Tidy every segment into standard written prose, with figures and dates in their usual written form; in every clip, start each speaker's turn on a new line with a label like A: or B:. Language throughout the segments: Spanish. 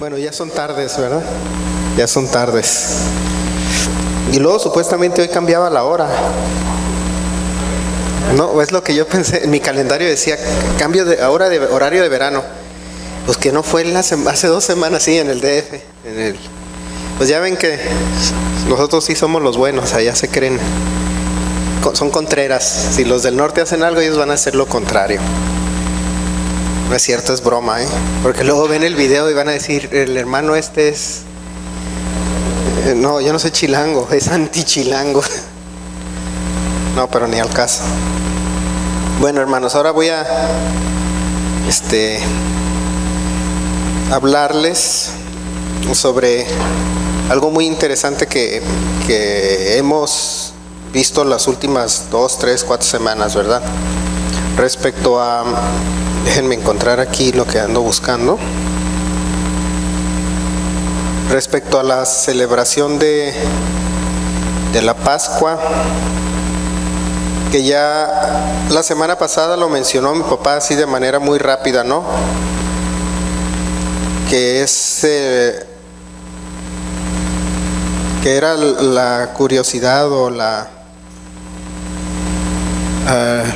A: Bueno, ya son tardes, ¿verdad? Ya son tardes. Y luego supuestamente hoy cambiaba la hora. No, es lo que yo pensé. En mi calendario decía cambio de hora de horario de verano. Pues que no fue hace 2 semanas, sí, en el DF. Pues ya ven que nosotros sí somos los buenos, allá se creen. Son contreras. Si los del norte hacen algo, ellos van a hacer lo contrario. No es cierto, es broma, ¿eh? Porque luego ven el video y van a decir, el hermano este es... No, yo no soy chilango, es anti-chilango. No, pero ni al caso. Bueno, hermanos, ahora voy a hablarles sobre algo muy interesante que hemos visto las últimas 2, 3, 4 semanas, ¿verdad? Respecto a... Déjenme encontrar aquí lo que ando buscando. Respecto a la celebración de la Pascua, que ya la semana pasada lo mencionó mi papá así de manera muy rápida, ¿no? Que es que era la curiosidad o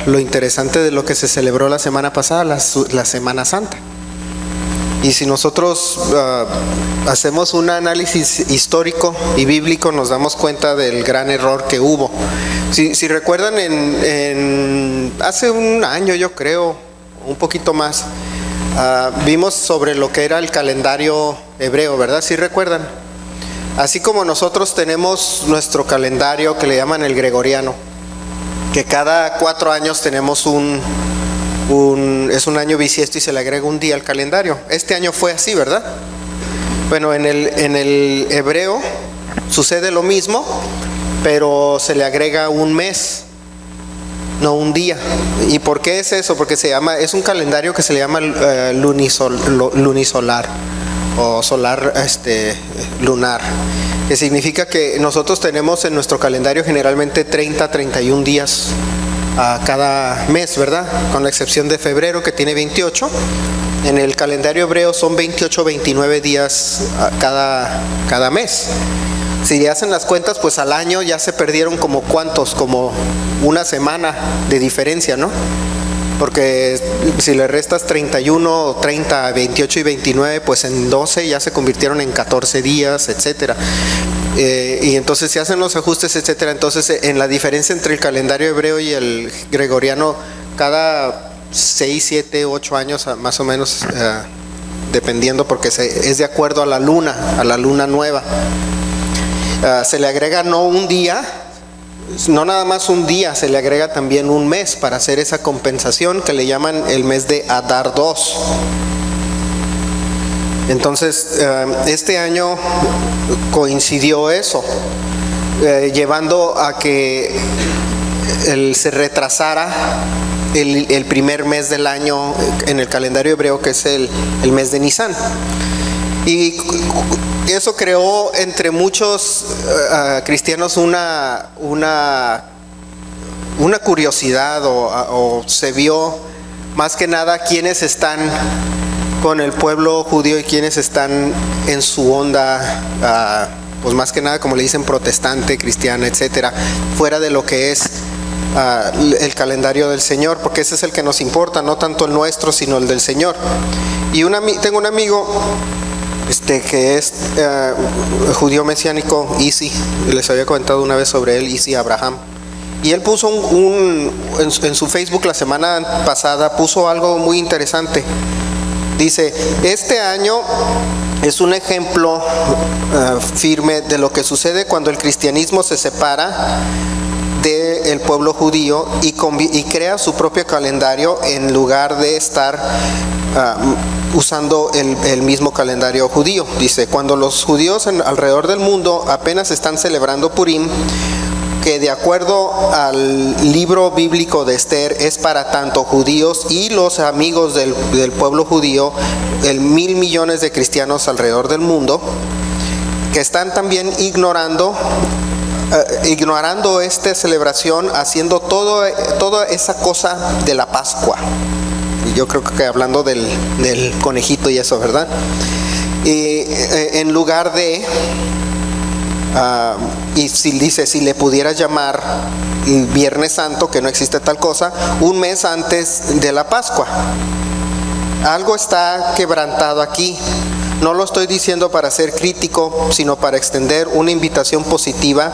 A: lo interesante de lo que se celebró la semana pasada, la Semana Santa. Y si nosotros hacemos un análisis histórico y bíblico, nos damos cuenta del gran error que hubo. Si recuerdan, hace un año, yo creo, un poquito más, vimos sobre lo que era el calendario hebreo, ¿verdad? ¿Sí recuerdan? Así como nosotros tenemos nuestro calendario que le llaman el gregoriano, que cada 4 años tenemos es un año bisiesto y se le agrega un día al calendario. Este año fue así, ¿verdad? Bueno, en el hebreo sucede lo mismo, pero se le agrega un mes, no un día. ¿Y por qué es eso? Porque es un calendario que se le llama lunisolar o solar lunar, que significa que nosotros tenemos en nuestro calendario generalmente 30, 31 días a cada mes, ¿verdad? Con la excepción de febrero, que tiene 28. En el calendario hebreo son 28, 29 días cada mes. Si hacen las cuentas, pues al año ya se perdieron como una semana de diferencia, ¿no? Porque si le restas 31, 30, 28 y 29, pues en 12 ya se convirtieron en 14 días, etcétera. Y entonces se hacen los ajustes, etcétera. Entonces en la diferencia entre el calendario hebreo y el gregoriano, cada 6, 7, 8 años más o menos, dependiendo, porque es de acuerdo a la luna nueva. Se le agrega no un día, no nada más un día, se le agrega también un mes para hacer esa compensación que le llaman el mes de Adar II. Entonces, este año coincidió eso, llevando a que se retrasara el primer mes del año en el calendario hebreo, que es el mes de Nisan. Y eso creó entre muchos cristianos una curiosidad, o se vio más que nada quiénes están con el pueblo judío y quienes están en su onda, pues más que nada, como le dicen, protestante, cristiana, etcétera, fuera de lo que es el calendario del Señor, porque ese es el que nos importa, no tanto el nuestro, sino el del Señor. Y tengo un amigo que es judío mesiánico, Isi, les había comentado una vez sobre él, Isi Abraham. Y él puso en su Facebook la semana pasada, puso algo muy interesante. Dice, este año es un ejemplo firme de lo que sucede cuando el cristianismo se separa del pueblo judío y crea su propio calendario en lugar de estar usando el mismo calendario judío. Dice, cuando los judíos alrededor del mundo apenas están celebrando Purim, que de acuerdo al libro bíblico de Esther es para tanto judíos y los amigos del pueblo judío, 1,000 millones de cristianos alrededor del mundo, que están también ignorando esta celebración, haciendo toda esa cosa de la Pascua. Y yo creo que hablando del conejito y eso, ¿verdad? en lugar de, y si dice, si le pudieras llamar Viernes Santo, que no existe tal cosa, un mes antes de la Pascua. Algo está quebrantado aquí. No lo estoy diciendo para ser crítico, sino para extender una invitación positiva,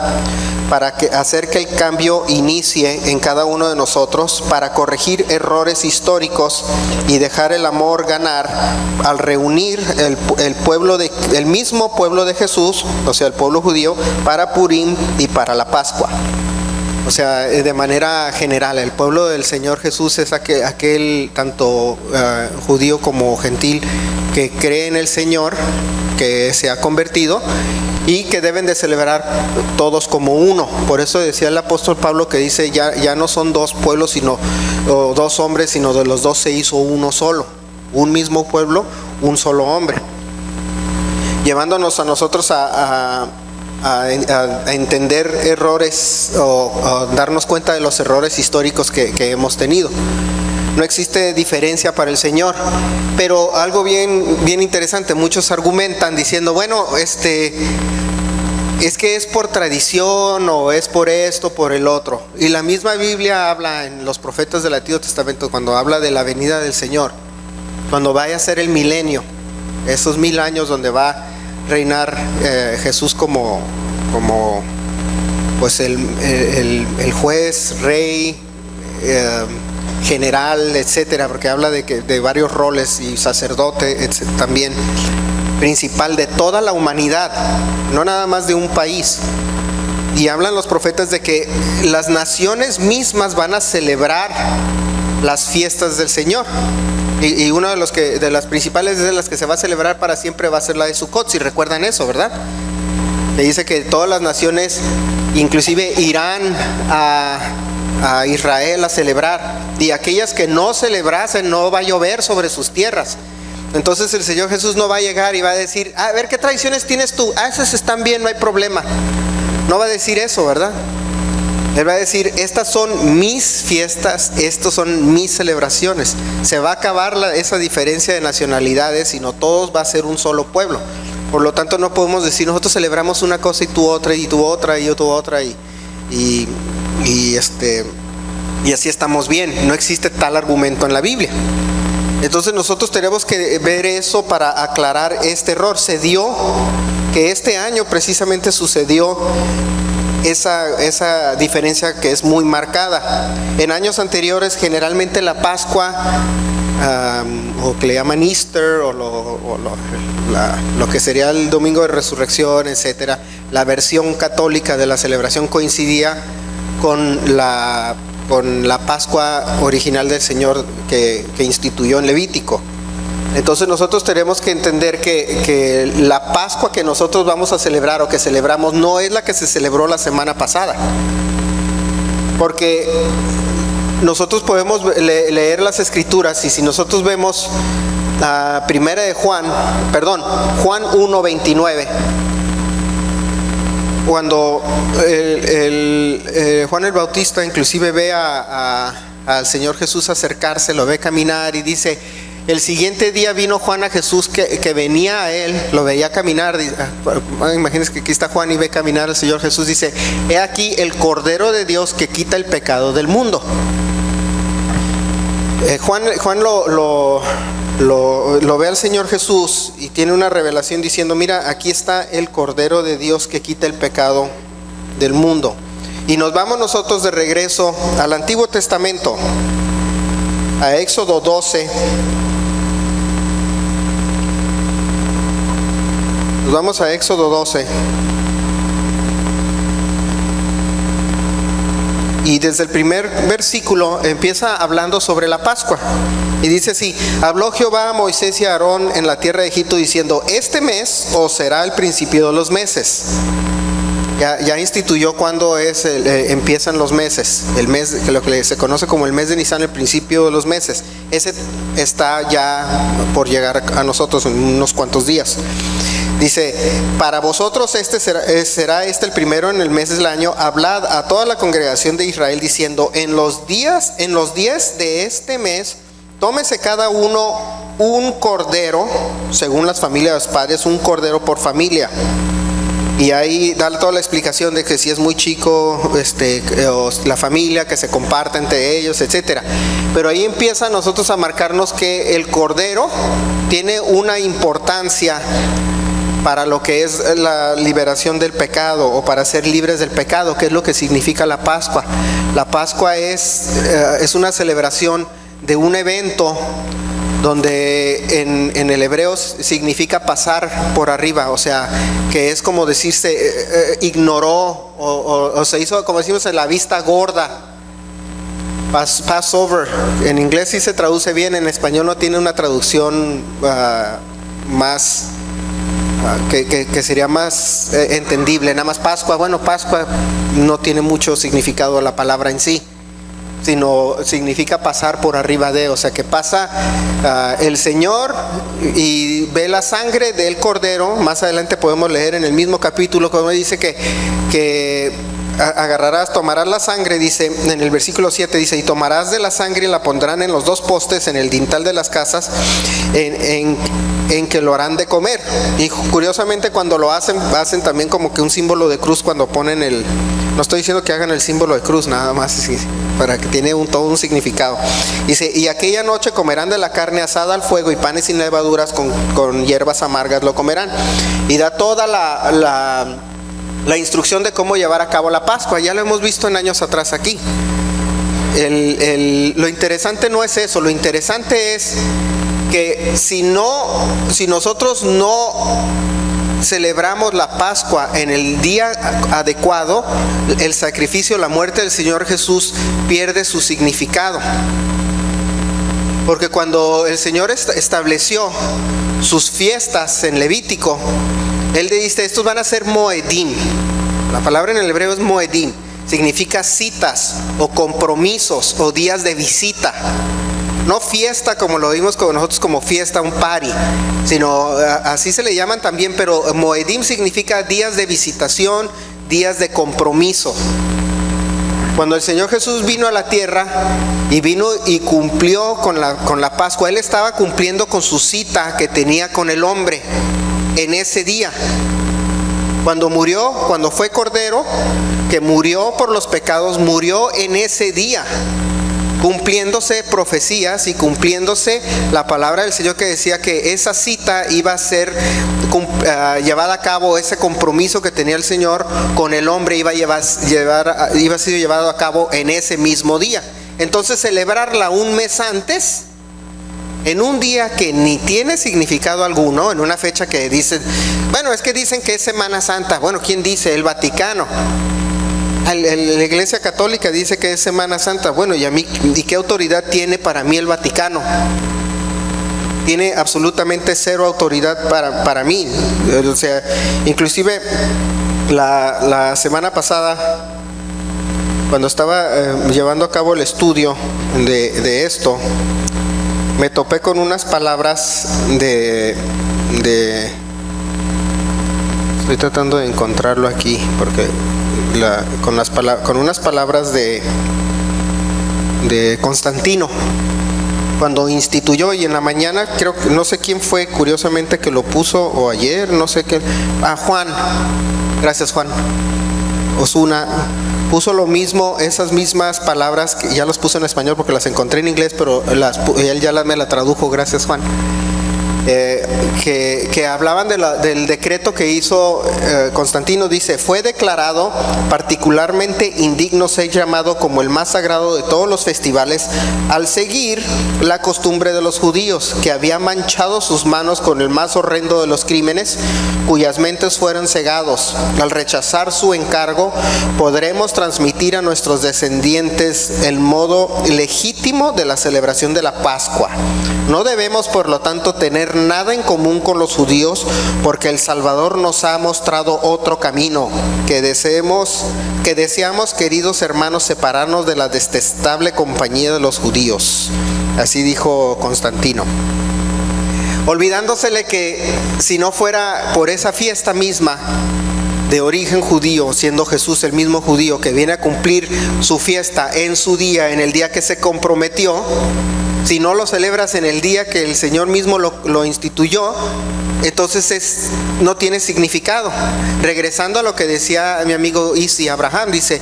A: para hacer que el cambio inicie en cada uno de nosotros, para corregir errores históricos y dejar el amor ganar al reunir el mismo pueblo de Jesús, o sea, el pueblo judío, para Purim y para la Pascua. O sea, de manera general, el pueblo del Señor Jesús es aquel tanto judío como gentil que cree en el Señor, que se ha convertido y que deben de celebrar todos como uno. Por eso decía el apóstol Pablo que dice, ya no son dos pueblos, o dos hombres, sino de los dos se hizo uno solo. Un mismo pueblo, un solo hombre. Llevándonos a nosotros a entender errores o darnos cuenta de los errores históricos que hemos tenido. No existe diferencia para el Señor, pero algo bien interesante, muchos argumentan diciendo, bueno, es que es por tradición o es por esto, por el otro. Y la misma Biblia habla en los profetas del Antiguo Testamento, cuando habla de la venida del Señor, cuando vaya a ser el milenio, esos 1000 años donde va a reinar Jesús como pues el juez, rey, general, etcétera, porque habla de varios roles, y sacerdote también, principal de toda la humanidad, no nada más de un país. Y hablan los profetas de que las naciones mismas van a celebrar las fiestas del Señor. Y una de las principales de las que se va a celebrar para siempre va a ser la de Sukkot, si recuerdan eso, ¿verdad? Que dice que todas las naciones, inclusive irán a Israel a celebrar, y aquellas que no celebrasen, no va a llover sobre sus tierras. Entonces el Señor Jesús no va a llegar y va a decir, a ver, ¿qué tradiciones tienes tú? Esas están bien, no hay problema. No va a decir eso, ¿verdad? Él va a decir, estas son mis fiestas, estas son mis celebraciones. Se va a acabar esa diferencia de nacionalidades, sino todos va a ser un solo pueblo. Por lo tanto, no podemos decir, nosotros celebramos una cosa y tú otra, y tú otra, y yo tú otra, y así estamos bien. No existe tal argumento en la Biblia. Entonces nosotros tenemos que ver eso para aclarar este error. Se dio que este año precisamente sucedió esa diferencia que es muy marcada. En años anteriores generalmente la Pascua, o que le llaman Easter, o lo que sería el Domingo de Resurrección, etcétera, la versión católica de la celebración coincidía con la Pascua original del Señor que instituyó en Levítico. Entonces nosotros tenemos que entender que la Pascua que nosotros vamos a celebrar o que celebramos no es la que se celebró la semana pasada, porque nosotros podemos leer las Escrituras, y si nosotros vemos primera de Juan 1:29, cuando Juan el Bautista inclusive ve al Señor Jesús acercarse, lo ve caminar y dice, el siguiente día vino Juan a Jesús que venía a él, lo veía caminar. Imagínense que aquí está Juan y ve caminar al Señor Jesús, dice, he aquí el Cordero de Dios que quita el pecado del mundo. Juan lo ve al Señor Jesús y tiene una revelación diciendo, mira, aquí está el Cordero de Dios que quita el pecado del mundo. Y nos vamos nosotros de regreso al Antiguo Testamento, a Éxodo 12. Nos vamos a Éxodo 12. Y desde el primer versículo empieza hablando sobre la Pascua. Y dice así, habló Jehová a Moisés y a Aarón en la tierra de Egipto diciendo, este mes os será el principio de los meses. Ya instituyó cuando empiezan los meses, el mes, que lo que se conoce como el mes de Nisan, el principio de los meses. Ese está ya por llegar a nosotros en unos cuantos días. Dice, para vosotros será el primero en el mes del año. Hablad a toda la congregación de Israel diciendo, en los días de este mes tómese cada uno un cordero, según las familias de los padres, un cordero por familia. Y ahí da toda la explicación de que si es muy chico o la familia, que se comparte entre ellos, etcétera. Pero ahí empieza nosotros a marcarnos que el cordero tiene una importancia para lo que es la liberación del pecado, o para ser libres del pecado, que es lo que significa la Pascua. La Pascua es una celebración de un evento donde en el hebreo significa pasar por arriba, o sea, que es como decirse, ignoró o se hizo, como decimos, en la vista gorda. Passover, en inglés sí se traduce bien, en español no tiene una traducción más, que sería más entendible, nada más Pascua. Bueno, Pascua no tiene mucho significado la palabra en sí, sino significa pasar por arriba de, o sea, que pasa el Señor y ve la sangre del cordero. Más adelante podemos leer en el mismo capítulo como dice que tomarás la sangre, dice en el versículo 7, dice, y tomarás de la sangre y la pondrán en los dos postes en el dintel de las casas en que lo harán de comer. Y curiosamente cuando lo hacen también como que un símbolo de cruz cuando ponen no estoy diciendo que hagan el símbolo de cruz, nada más para que tiene todo un significado. Dice, y aquella noche comerán de la carne asada al fuego y panes sin levaduras con hierbas amargas lo comerán. Y da toda la instrucción de cómo llevar a cabo la Pascua. Ya lo hemos visto en años atrás aquí. Lo interesante no es eso, lo interesante es que si nosotros no celebramos la Pascua en el día adecuado, el sacrificio, la muerte del Señor Jesús pierde su significado. Porque cuando el Señor estableció sus fiestas en Levítico, Él le dice, estos van a ser moedim. La palabra en el hebreo es moedim, significa citas o compromisos o días de visita. No fiesta como lo vimos con nosotros como fiesta, un party, sino así se le llaman también, pero moedim significa días de visitación, días de compromiso. Cuando el Señor Jesús vino a la tierra y cumplió con la Pascua, Él estaba cumpliendo con su cita que tenía con el hombre en ese día. Cuando fue cordero, que murió por los pecados, murió en ese día, cumpliéndose profecías y cumpliéndose la palabra del Señor que decía que esa cita iba a ser llevada a cabo, ese compromiso que tenía el Señor con el hombre iba a ser llevado a cabo en ese mismo día. Entonces celebrarla un mes antes, en un día que ni tiene significado alguno, en una fecha que dicen, bueno, es que dicen que es Semana Santa. Bueno, ¿quién dice? El Vaticano. La Iglesia Católica dice que es Semana Santa. Bueno, ¿y qué autoridad tiene para mí el Vaticano? Tiene absolutamente cero autoridad para mí. O sea, inclusive la semana pasada, cuando estaba llevando a cabo el estudio de esto, me topé con unas palabras estoy tratando de encontrarlo aquí, porque con unas palabras de Constantino, cuando instituyó, y en la mañana creo que no sé quién fue curiosamente que lo puso, o ayer, no sé qué, Juan, gracias Juan Osuna, puso lo mismo, esas mismas palabras, que ya los puso en español porque las encontré en inglés, pero él ya me la tradujo, gracias Juan. Que hablaban del decreto que hizo Constantino. Dice, fue declarado particularmente indigno ser llamado como el más sagrado de todos los festivales al seguir la costumbre de los judíos, que habían manchado sus manos con el más horrendo de los crímenes, cuyas mentes fueron cegados. Al rechazar su encargo, podremos transmitir a nuestros descendientes el modo legítimo de la celebración de la Pascua. No debemos, por lo tanto, tener nada en común con los judíos, porque el Salvador nos ha mostrado otro camino, que deseamos, queridos hermanos, separarnos de la detestable compañía de los judíos. Así dijo Constantino, olvidándosele que si no fuera por esa fiesta misma, de origen judío, siendo Jesús el mismo judío que viene a cumplir su fiesta en su día, en el día que se comprometió, si no lo celebras en el día que el Señor mismo lo instituyó, entonces no tiene significado. Regresando a lo que decía mi amigo Isi Abraham, dice,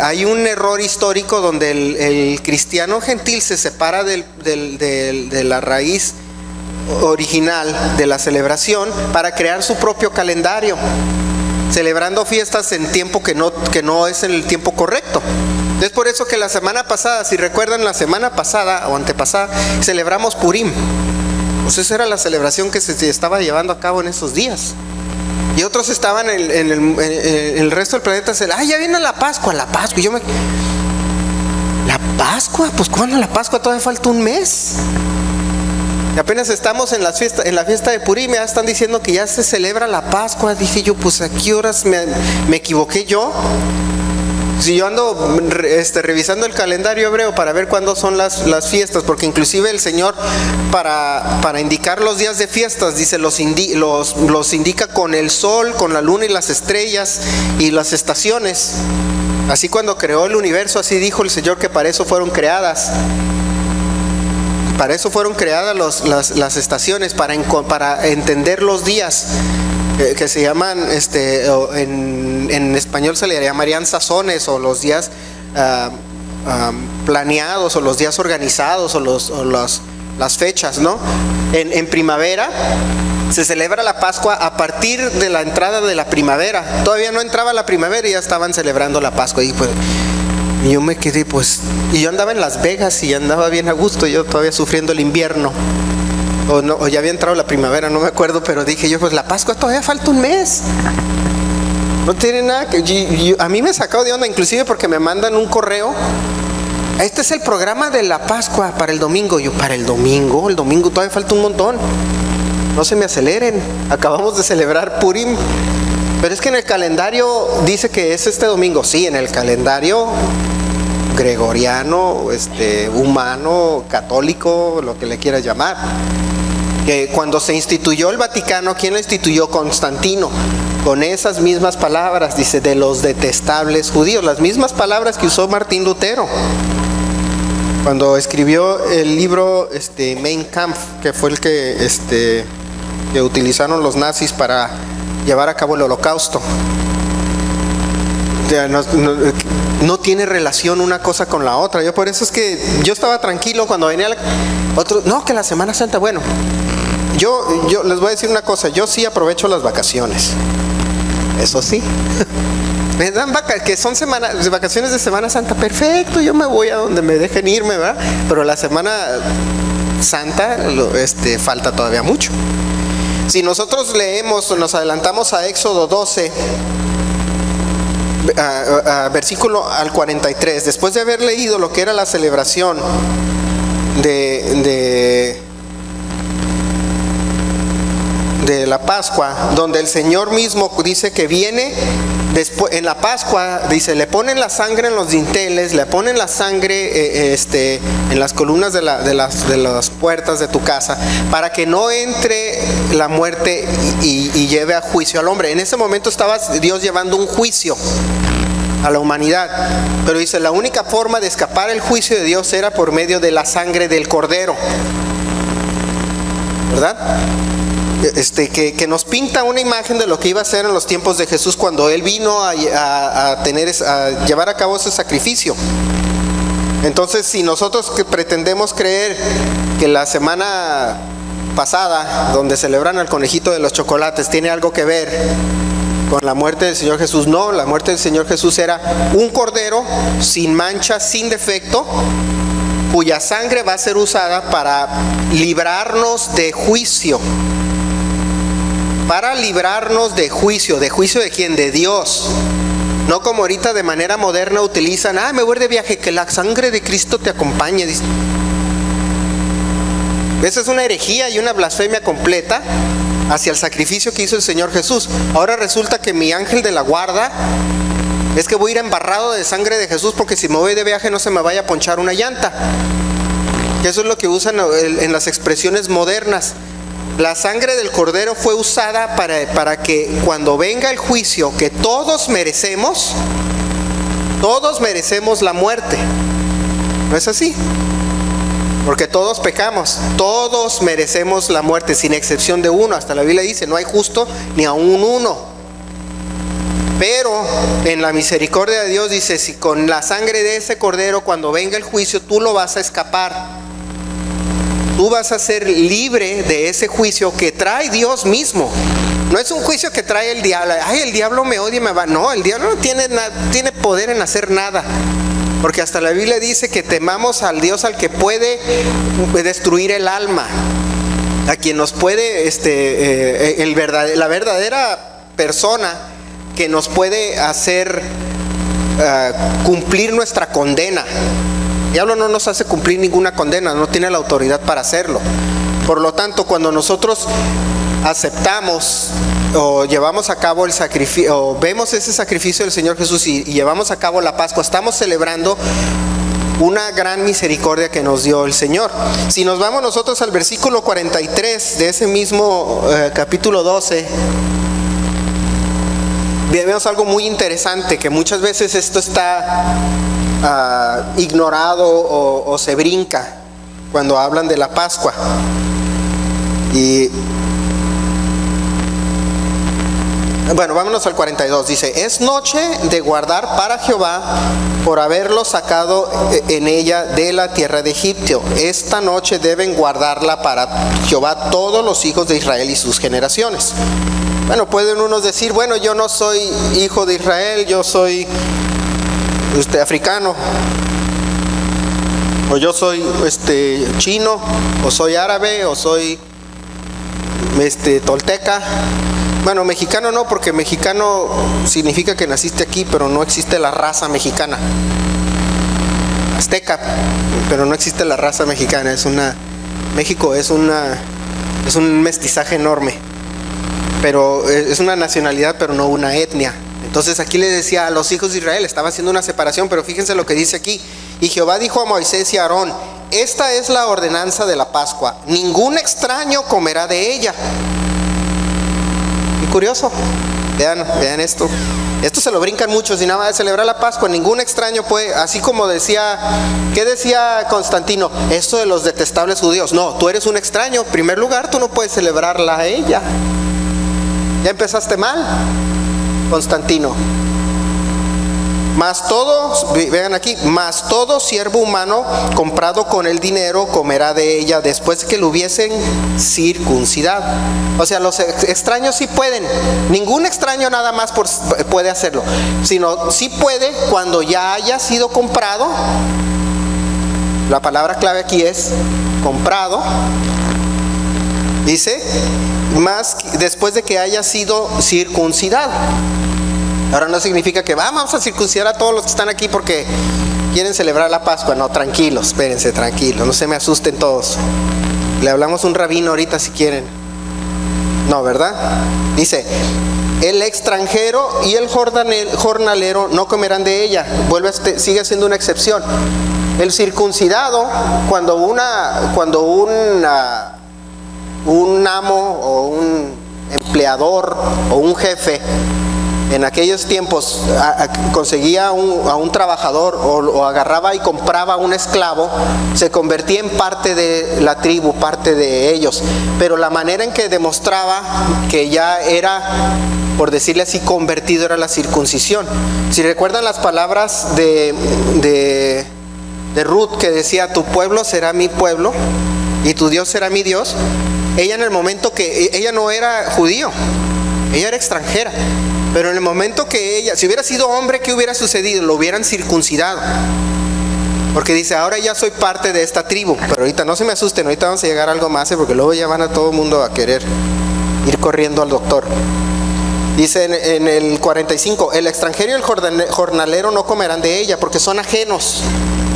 A: hay un error histórico donde el cristiano gentil se separa de la raíz original de la celebración para crear su propio calendario, celebrando fiestas en tiempo que no es en el tiempo correcto. Es por eso que la semana pasada, si recuerdan, la semana pasada o antepasada, celebramos Purim. Pues esa era la celebración que se estaba llevando a cabo en esos días. Y otros estaban en el resto del planeta, ya viene la Pascua. La Pascua, pues ¿cuándo la Pascua? Todavía falta un mes. Y apenas estamos en la fiesta de Purim, ya están diciendo que ya se celebra la Pascua. Dije yo, pues ¿a qué horas me equivoqué yo? Si yo ando revisando el calendario hebreo para ver cuándo son las fiestas, porque inclusive el Señor para indicar los días de fiestas, dice, los indica con el sol, con la luna y las estrellas y las estaciones. Así cuando creó el universo, así dijo el Señor que para eso fueron creadas. Para eso fueron creadas las estaciones, para entender los días. Que se llaman, en español se le llamarían sazones, o los días planeados, o los días organizados, o las fechas, ¿no? En primavera se celebra la Pascua a partir de la entrada de la primavera. Todavía no entraba la primavera y ya estaban celebrando la Pascua. Y pues yo me quedé, y yo andaba en Las Vegas y andaba bien a gusto, yo todavía sufriendo el invierno. O ya había entrado la primavera, no me acuerdo, pero dije yo, pues la Pascua todavía falta un mes. No tiene nada que... a mí me sacó de onda, inclusive porque me mandan un correo. Este es el programa de la Pascua para el domingo. Yo, ¿para el domingo? El domingo todavía falta un montón. No se me aceleren, acabamos de celebrar Purim. Pero es que en el calendario dice que es este domingo. Sí, en el calendario gregoriano, humano, católico, lo que le quieras llamar. Que cuando se instituyó el Vaticano, ¿quién lo instituyó? Constantino, con esas mismas palabras, dice, de los detestables judíos, las mismas palabras que usó Martín Lutero cuando escribió el libro Mein Kampf, que fue el que utilizaron los nazis para llevar a cabo el Holocausto. No tiene relación una cosa con la otra. Yo por eso es que yo estaba tranquilo cuando venía que la Semana Santa, bueno, yo les voy a decir una cosa, yo sí aprovecho las vacaciones, eso sí. Me dan que son vacaciones de Semana Santa, perfecto, yo me voy a donde me dejen irme, ¿verdad? Pero la Semana Santa falta todavía mucho. Si nosotros nos adelantamos a Éxodo 12, versículo al 43, después de haber leído lo que era la celebración de la Pascua, donde el Señor mismo dice que viene después, en la Pascua, dice, le ponen la sangre en los dinteles, le ponen la sangre en las columnas de las puertas de tu casa, para que no entre la muerte y lleve a juicio al hombre. En ese momento estaba Dios llevando un juicio a la humanidad, pero dice, la única forma de escapar el juicio de Dios era por medio de la sangre del Cordero, ¿verdad? Que nos pinta una imagen de lo que iba a ser en los tiempos de Jesús, cuando Él vino a llevar a cabo ese sacrificio. Entonces, si nosotros pretendemos creer que la semana pasada, donde celebran al conejito de los chocolates, tiene algo que ver con la muerte del Señor Jesús, no, la muerte del Señor Jesús era un cordero sin mancha, sin defecto, cuya sangre va a ser usada para librarnos de juicio. Para librarnos de juicio de quién, de Dios. No como ahorita de manera moderna utilizan, me voy de viaje, que la sangre de Cristo te acompañe. Dice. Esa es una herejía y una blasfemia completa hacia el sacrificio que hizo el Señor Jesús. Ahora resulta que mi ángel de la guarda es que voy a ir embarrado de sangre de Jesús, porque si me voy de viaje no se me vaya a ponchar una llanta. Eso es lo que usan en las expresiones modernas. La sangre del cordero fue usada para que cuando venga el juicio que todos merecemos la muerte. ¿No es así? Porque todos pecamos, todos merecemos la muerte, sin excepción de uno. Hasta la Biblia dice, no hay justo ni aún uno. Pero en la misericordia de Dios dice, si con la sangre de ese cordero, cuando venga el juicio, tú lo vas a escapar. Tú vas a ser libre de ese juicio que trae Dios mismo. No es un juicio que trae el diablo. Ay, el diablo me odia y me va. No, el diablo no tiene poder en hacer nada. Porque hasta la Biblia dice que temamos al Dios al que puede destruir el alma, a quien nos puede, la verdadera persona que nos puede hacer cumplir nuestra condena. El diablo no nos hace cumplir ninguna condena, no tiene la autoridad para hacerlo. Por lo tanto, cuando nosotros aceptamos o llevamos a cabo el sacrificio, o vemos ese sacrificio del Señor Jesús y llevamos a cabo la Pascua, estamos celebrando una gran misericordia que nos dio el Señor. Si nos vamos nosotros al versículo 43 de ese mismo capítulo 12, vemos algo muy interesante, que muchas veces esto está ignorado o se brinca cuando hablan de la Pascua. Y bueno, vámonos al 42. Dice, es noche de guardar para Jehová por haberlo sacado en ella de la tierra de Egipto. Esta noche deben guardarla para Jehová todos los hijos de Israel y sus generaciones. Bueno, pueden unos decir, bueno, yo no soy hijo de Israel, yo soy africano, o yo soy chino, o soy árabe, o soy tolteca. Bueno, mexicano no, porque mexicano significa que naciste aquí, pero no existe la raza mexicana. Azteca, pero no existe la raza mexicana. México es un mestizaje enorme, pero es una nacionalidad, pero no una etnia. Entonces aquí le decía a los hijos de Israel, estaba haciendo una separación, pero fíjense lo que dice aquí. Y Jehová dijo a Moisés y a Aarón, esta es la ordenanza de la Pascua, ningún extraño comerá de ella. Y curioso, vean esto. Esto se lo brincan muchos y nada más de celebrar la Pascua, ningún extraño puede, así como decía, ¿qué decía Constantino? Esto de los detestables judíos. No, tú eres un extraño, en primer lugar tú no puedes celebrarla a ella. Ya empezaste mal, Constantino. Mas todo, vean aquí, mas todo siervo humano comprado con el dinero comerá de ella después que lo hubiesen circuncidado. O sea, los extraños sí pueden, ningún extraño nada más puede hacerlo, sino sí puede cuando ya haya sido comprado. La palabra clave aquí es comprado. Dice, más después de que haya sido circuncidado. Ahora no significa que vamos a circuncidar a todos los que están aquí porque quieren celebrar la Pascua. No, tranquilos, espérense, tranquilos, no se me asusten todos. Le hablamos a un rabino ahorita si quieren. No, ¿verdad? Dice, el extranjero y el jornalero no comerán de ella. Sigue siendo una excepción. El circuncidado, cuando un amo o un empleador o un jefe en aquellos tiempos conseguía a un trabajador o agarraba y compraba a un esclavo, se convertía en parte de la tribu, parte de ellos. Pero la manera en que demostraba que ya era, por decirle así, convertido, era la circuncisión. Si recuerdan las palabras de Ruth, que decía, tu pueblo será mi pueblo y tu Dios será mi Dios. Ella en el momento que ella no era judío, ella era extranjera. Pero en el momento que ella, si hubiera sido hombre, ¿qué hubiera sucedido? Lo hubieran circuncidado. Porque dice, ahora ya soy parte de esta tribu. Pero ahorita no se me asusten, ahorita vamos a llegar a algo más, porque luego ya van a todo el mundo a querer ir corriendo al doctor. Dice en el 45, el extranjero y el jornalero no comerán de ella, porque son ajenos.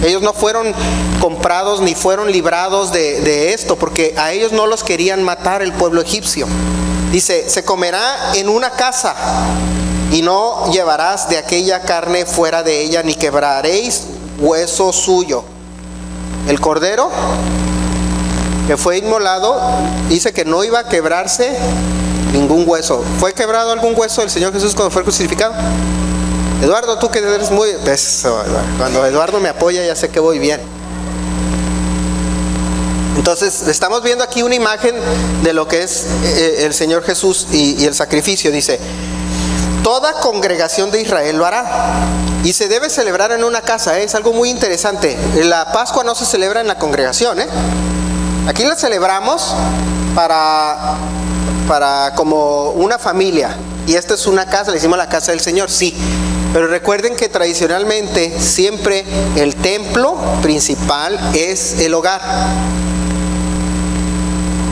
A: Ellos no fueron comprados ni fueron librados de esto, porque a ellos no los querían matar el pueblo egipcio. Dice, se comerá en una casa y no llevarás de aquella carne fuera de ella, ni quebraréis hueso suyo. El cordero que fue inmolado, dice que no iba a quebrarse ningún hueso. ¿Fue quebrado algún hueso del Señor Jesús cuando fue crucificado? Eduardo, tú que eres muy... Eso, cuando Eduardo me apoya ya sé que voy bien. Entonces estamos viendo aquí una imagen de lo que es el Señor Jesús y el sacrificio. Dice: toda congregación de Israel lo hará y se debe celebrar en una casa. Es algo muy interesante. La Pascua no se celebra en la congregación, Aquí la celebramos para como una familia. Y esta es una casa, le decimos la casa del Señor, sí. Pero recuerden que tradicionalmente siempre el templo principal es el hogar.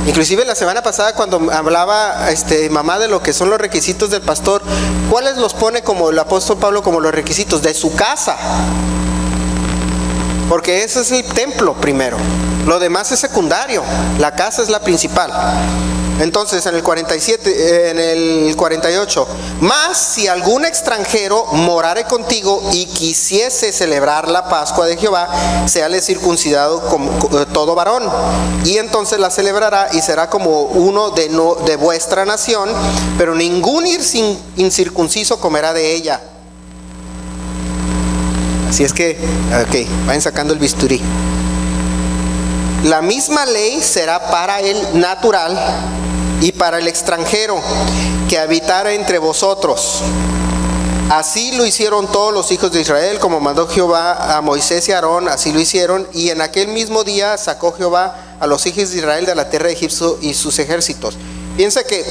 A: Inclusive la semana pasada cuando hablaba mamá de lo que son los requisitos del pastor, ¿cuáles los pone como el apóstol Pablo como los requisitos? De su casa. Porque ese es el templo primero. Lo demás es secundario. La casa es la principal. Entonces en el 48, mas si algún extranjero morare contigo y quisiese celebrar la Pascua de Jehová, séale circuncidado como todo varón, y entonces la celebrará y será como uno de vuestra nación, pero ningún incircunciso comerá de ella. Así es que, ok, vayan sacando el bisturí. La misma ley será para el natural y para el extranjero que habitara entre vosotros. Así lo hicieron todos los hijos de Israel, como mandó Jehová a Moisés y a Aarón, así lo hicieron. Y en aquel mismo día sacó Jehová a los hijos de Israel de la tierra de Egipto y sus ejércitos. Piensa que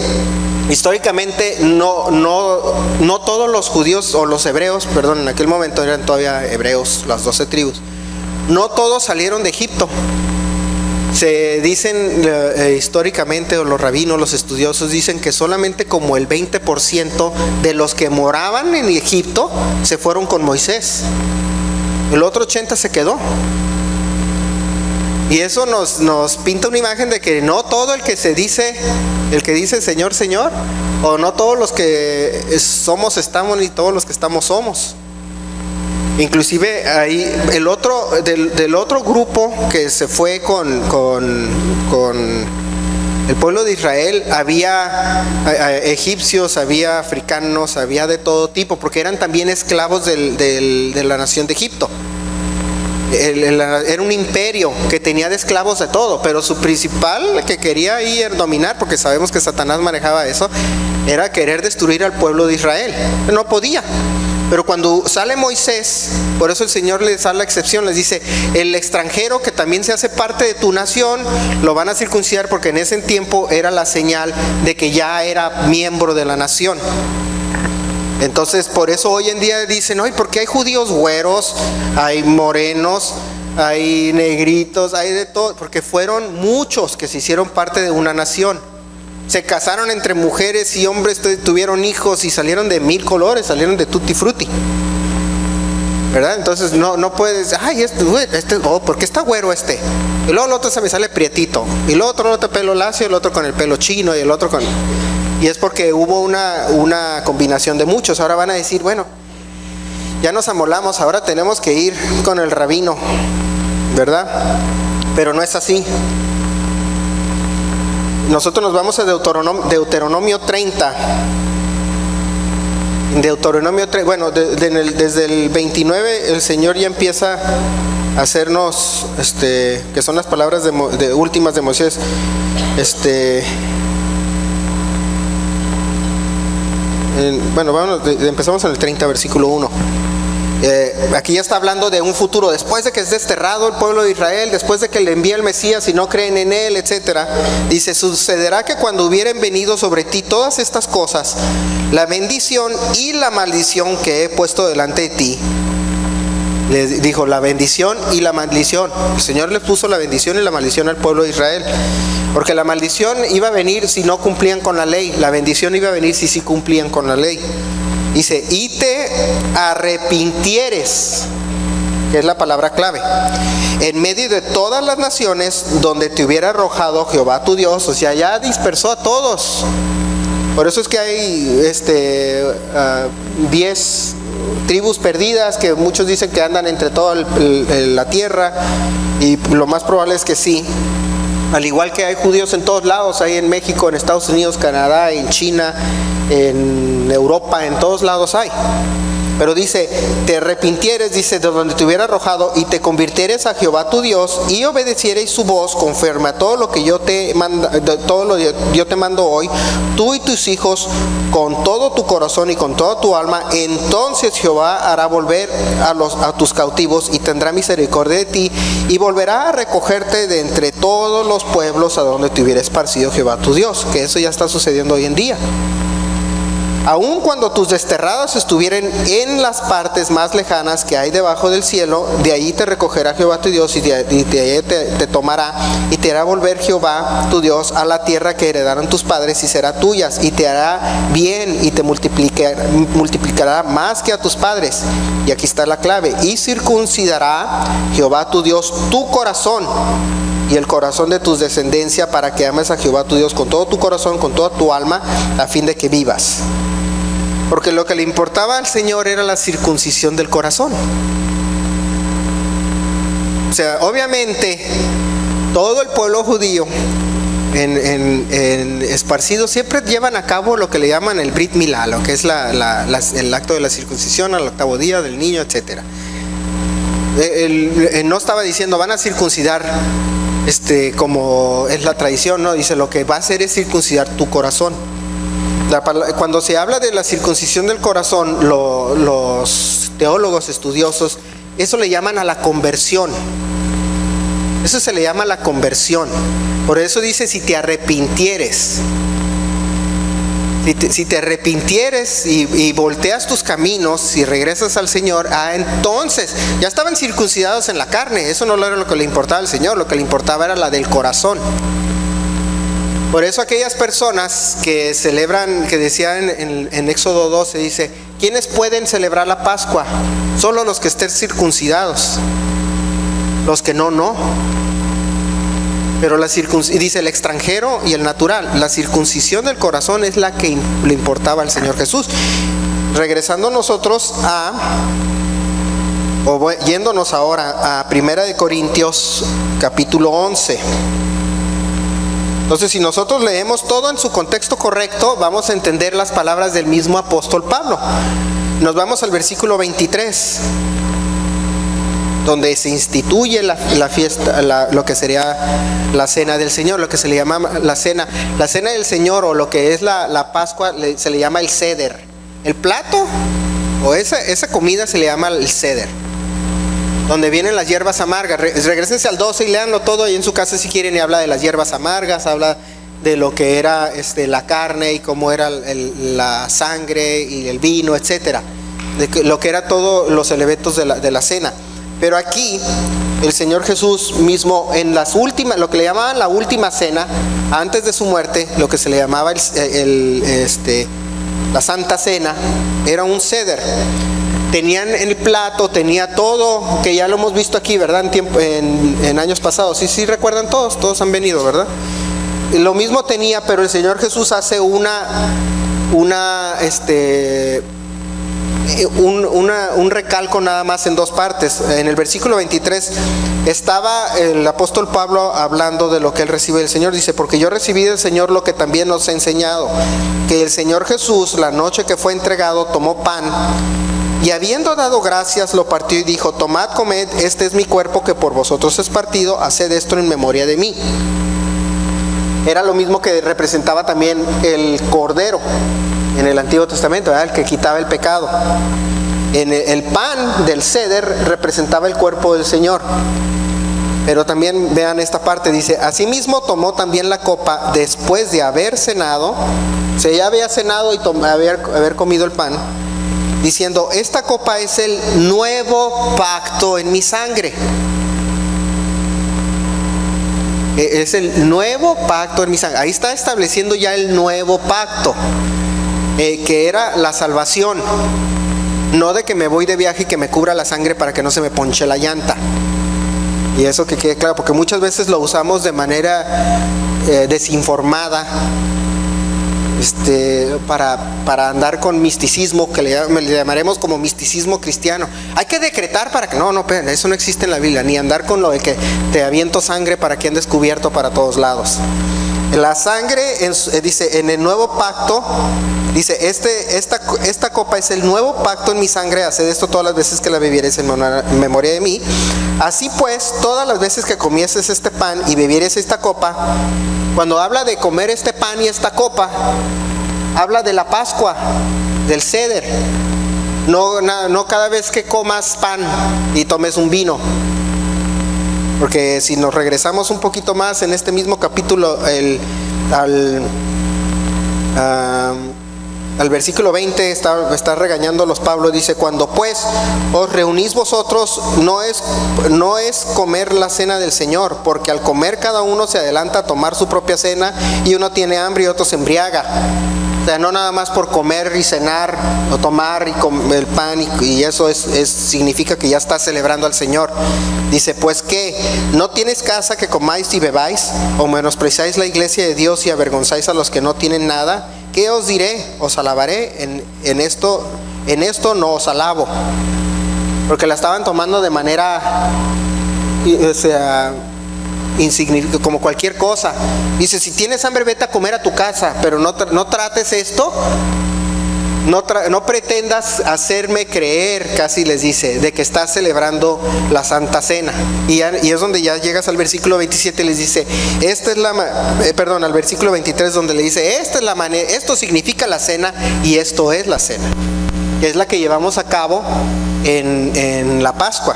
A: históricamente no todos los judíos o los hebreos, perdón, en aquel momento eran todavía hebreos, las 12 tribus, no todos salieron de Egipto. Se dicen históricamente, o los rabinos, los estudiosos dicen que solamente como el 20% de los que moraban en Egipto se fueron con Moisés. El otro 80% se quedó. Y eso nos pinta una imagen de que no todo el que dice Señor, Señor, o no todos los que somos estamos, ni todos los que estamos somos. Inclusive ahí del otro grupo que se fue con el pueblo de Israel, había egipcios, había africanos, había de todo tipo, porque eran también esclavos de la nación de Egipto. Era un imperio que tenía de esclavos de todo, pero su principal que quería ir dominar, porque sabemos que Satanás manejaba eso, era querer destruir al pueblo de Israel. No podía. Pero cuando sale Moisés, por eso el Señor les da la excepción, les dice: el extranjero que también se hace parte de tu nación, lo van a circuncidar, porque en ese tiempo era la señal de que ya era miembro de la nación. Entonces por eso hoy en día dicen: ¿y por qué hay judíos güeros, hay morenos, hay negritos, hay de todo? Porque fueron muchos que se hicieron parte de una nación. Se casaron entre mujeres y hombres, tuvieron hijos y salieron de 1000 colores, salieron de tutti frutti, ¿verdad? Entonces no puedes, ¿por qué está güero este? Y luego el otro se me sale prietito, y luego otro pelo lacio, el otro con el pelo chino, y el otro con... Y es porque hubo una combinación de muchos. Ahora van a decir: bueno, ya nos amolamos, ahora tenemos que ir con el rabino, ¿verdad? Pero no es así. Nosotros nos vamos a Deuteronomio 30. Deuteronomio 30, bueno, desde el 29 el Señor ya empieza a hacernos, que son las palabras de últimas de Moisés, empezamos en el 30, versículo 1. Aquí ya está hablando de un futuro, después de que es desterrado el pueblo de Israel, después de que le envía el Mesías y no creen en él, etcétera. Dice: sucederá que cuando hubieren venido sobre ti todas estas cosas, la bendición y la maldición que he puesto delante de ti. Les dijo la bendición y la maldición. El Señor les puso la bendición y la maldición al pueblo de Israel, porque la maldición iba a venir si no cumplían con la ley, la bendición iba a venir si sí cumplían con la ley. Dice: y te arrepintieres, que es la palabra clave, en medio de todas las naciones donde te hubiera arrojado Jehová tu Dios. O sea, ya dispersó a todos. Por eso es que hay 10 tribus perdidas, que muchos dicen que andan entre toda la tierra, y lo más probable es que sí. Al igual que hay judíos en todos lados, hay en México, en Estados Unidos, Canadá, en China, en Europa, en todos lados hay. Pero dice, te arrepintieres, dice, de donde te hubiera arrojado, y te convirtieres a Jehová tu Dios, y obedeciereis su voz conforme a todo lo que yo te mando hoy, tú y tus hijos, con todo tu corazón y con toda tu alma, entonces Jehová hará volver a tus cautivos y tendrá misericordia de ti, y volverá a recogerte de entre todos los pueblos a donde te hubiera esparcido Jehová tu Dios. Que eso ya está sucediendo hoy en día. Aun cuando tus desterrados estuvieren en las partes más lejanas que hay debajo del cielo, de allí te recogerá Jehová tu Dios, y de allí te tomará, y te hará volver Jehová tu Dios a la tierra que heredaron tus padres, y será tuyas, y te hará bien, y te multiplicará más que a tus padres. Y aquí está la clave: y circuncidará Jehová tu Dios tu corazón y el corazón de tus descendencia, para que ames a Jehová tu Dios con todo tu corazón, con toda tu alma, a fin de que vivas. Porque lo que le importaba al Señor era la circuncisión del corazón. O sea, obviamente todo el pueblo judío en esparcido siempre llevan a cabo lo que le llaman el Brit Milá, lo que es el acto de la circuncisión al 8º día del niño, etc. No estaba diciendo van a circuncidar como es la tradición, no, dice lo que va a hacer es circuncidar tu corazón. Cuando se habla de la circuncisión del corazón, los teólogos estudiosos, eso le llaman a la conversión. Eso se le llama la conversión. Por eso dice, si te arrepintieres. Si te arrepintieres y volteas tus caminos y regresas al Señor, entonces ya estaban circuncidados en la carne. Eso no era lo que le importaba al Señor, lo que le importaba era la del corazón. Por eso aquellas personas que celebran, que decían en Éxodo 12, dice, ¿quiénes pueden celebrar la Pascua? Solo los que estén circuncidados. Los que no. Pero dice el extranjero y el natural. La circuncisión del corazón es la que le importaba al Señor Jesús. Regresando nosotros yéndonos ahora a 1 Corintios capítulo 11. Entonces, si nosotros leemos todo en su contexto correcto, vamos a entender las palabras del mismo apóstol Pablo. Nos vamos al versículo 23, donde se instituye la fiesta, lo que sería la cena del Señor, lo que se le llama la cena del Señor, o lo que es la Pascua, se le llama el ceder. El plato o esa comida se le llama el ceder, donde vienen las hierbas amargas. Regrésense al 12 y léanlo todo ahí en su casa si quieren, y habla de las hierbas amargas, habla de lo que era la carne y cómo era la sangre y el vino, etcétera, de lo que era todos los elementos de la cena. Pero aquí el Señor Jesús mismo, en las últimas, lo que le llamaban la última cena, antes de su muerte, lo que se le llamaba la Santa Cena, era un ceder. Tenían el plato, tenía todo, que ya lo hemos visto aquí, ¿verdad? En años pasados. Sí, recuerdan todos han venido, ¿verdad? Lo mismo tenía, pero el Señor Jesús hace un recalco nada más en dos partes. En el versículo 23 estaba el apóstol Pablo hablando de lo que él recibe del Señor. Dice, porque yo recibí del Señor lo que también nos ha enseñado, que el Señor Jesús, la noche que fue entregado, tomó pan, y habiendo dado gracias, lo partió y dijo, tomad, comed, este es mi cuerpo que por vosotros es partido, haced esto en memoria de mí. Era lo mismo que representaba también el cordero en el Antiguo Testamento, ¿verdad? El que quitaba el pecado. El pan del ceder representaba el cuerpo del Señor. Pero también vean esta parte, dice, asimismo tomó también la copa después de haber cenado, o sea, ya había cenado y haber comido el pan, diciendo, esta copa es el nuevo pacto en mi sangre. Es el nuevo pacto en mi sangre. Ahí está estableciendo ya el nuevo pacto, que era la salvación. No de que me voy de viaje y que me cubra la sangre para que no se me ponche la llanta. Y eso que quede claro, porque muchas veces lo usamos de manera desinformada. para andar con misticismo, que le llamaremos como misticismo cristiano. Hay que decretar para que, no, eso no existe en la Biblia, ni andar con lo de que te aviento sangre para que andes cubierto para todos lados. La sangre, dice, en el nuevo pacto, dice, esta copa es el nuevo pacto en mi sangre, haced esto todas las veces que la bebieres en memoria de mí. Así pues, todas las veces que comieses este pan y bebieres esta copa, cuando habla de comer este pan y esta copa, habla de la Pascua, del Ceder. No cada vez que comas pan y tomes un vino. Porque si nos regresamos un poquito más en este mismo capítulo, al versículo 20 está regañándolos Pablo, dice: cuando pues os reunís vosotros, no es comer la cena del Señor, porque al comer cada uno se adelanta a tomar su propia cena, y uno tiene hambre y otro se embriaga. O sea, no nada más por comer y cenar o tomar y comer el pan y eso significa que ya estás celebrando al Señor. Dice, pues ¿qué? ¿No tienes casa que comáis y bebáis? ¿O menospreciáis la iglesia de Dios y avergonzáis a los que no tienen nada? ¿Qué os diré? ¿Os alabaré? En esto no os alabo. Porque la estaban tomando de manera, insignificante, como cualquier cosa. Dice, si tienes hambre, vete a comer a tu casa, pero no trates esto, no pretendas hacerme creer, casi les dice, de que estás celebrando la Santa Cena. Y es donde ya llegas al versículo 27, les dice, al versículo 23, donde le dice, esta es la manera, esto significa la cena y esto es la cena, que es la que llevamos a cabo en la Pascua.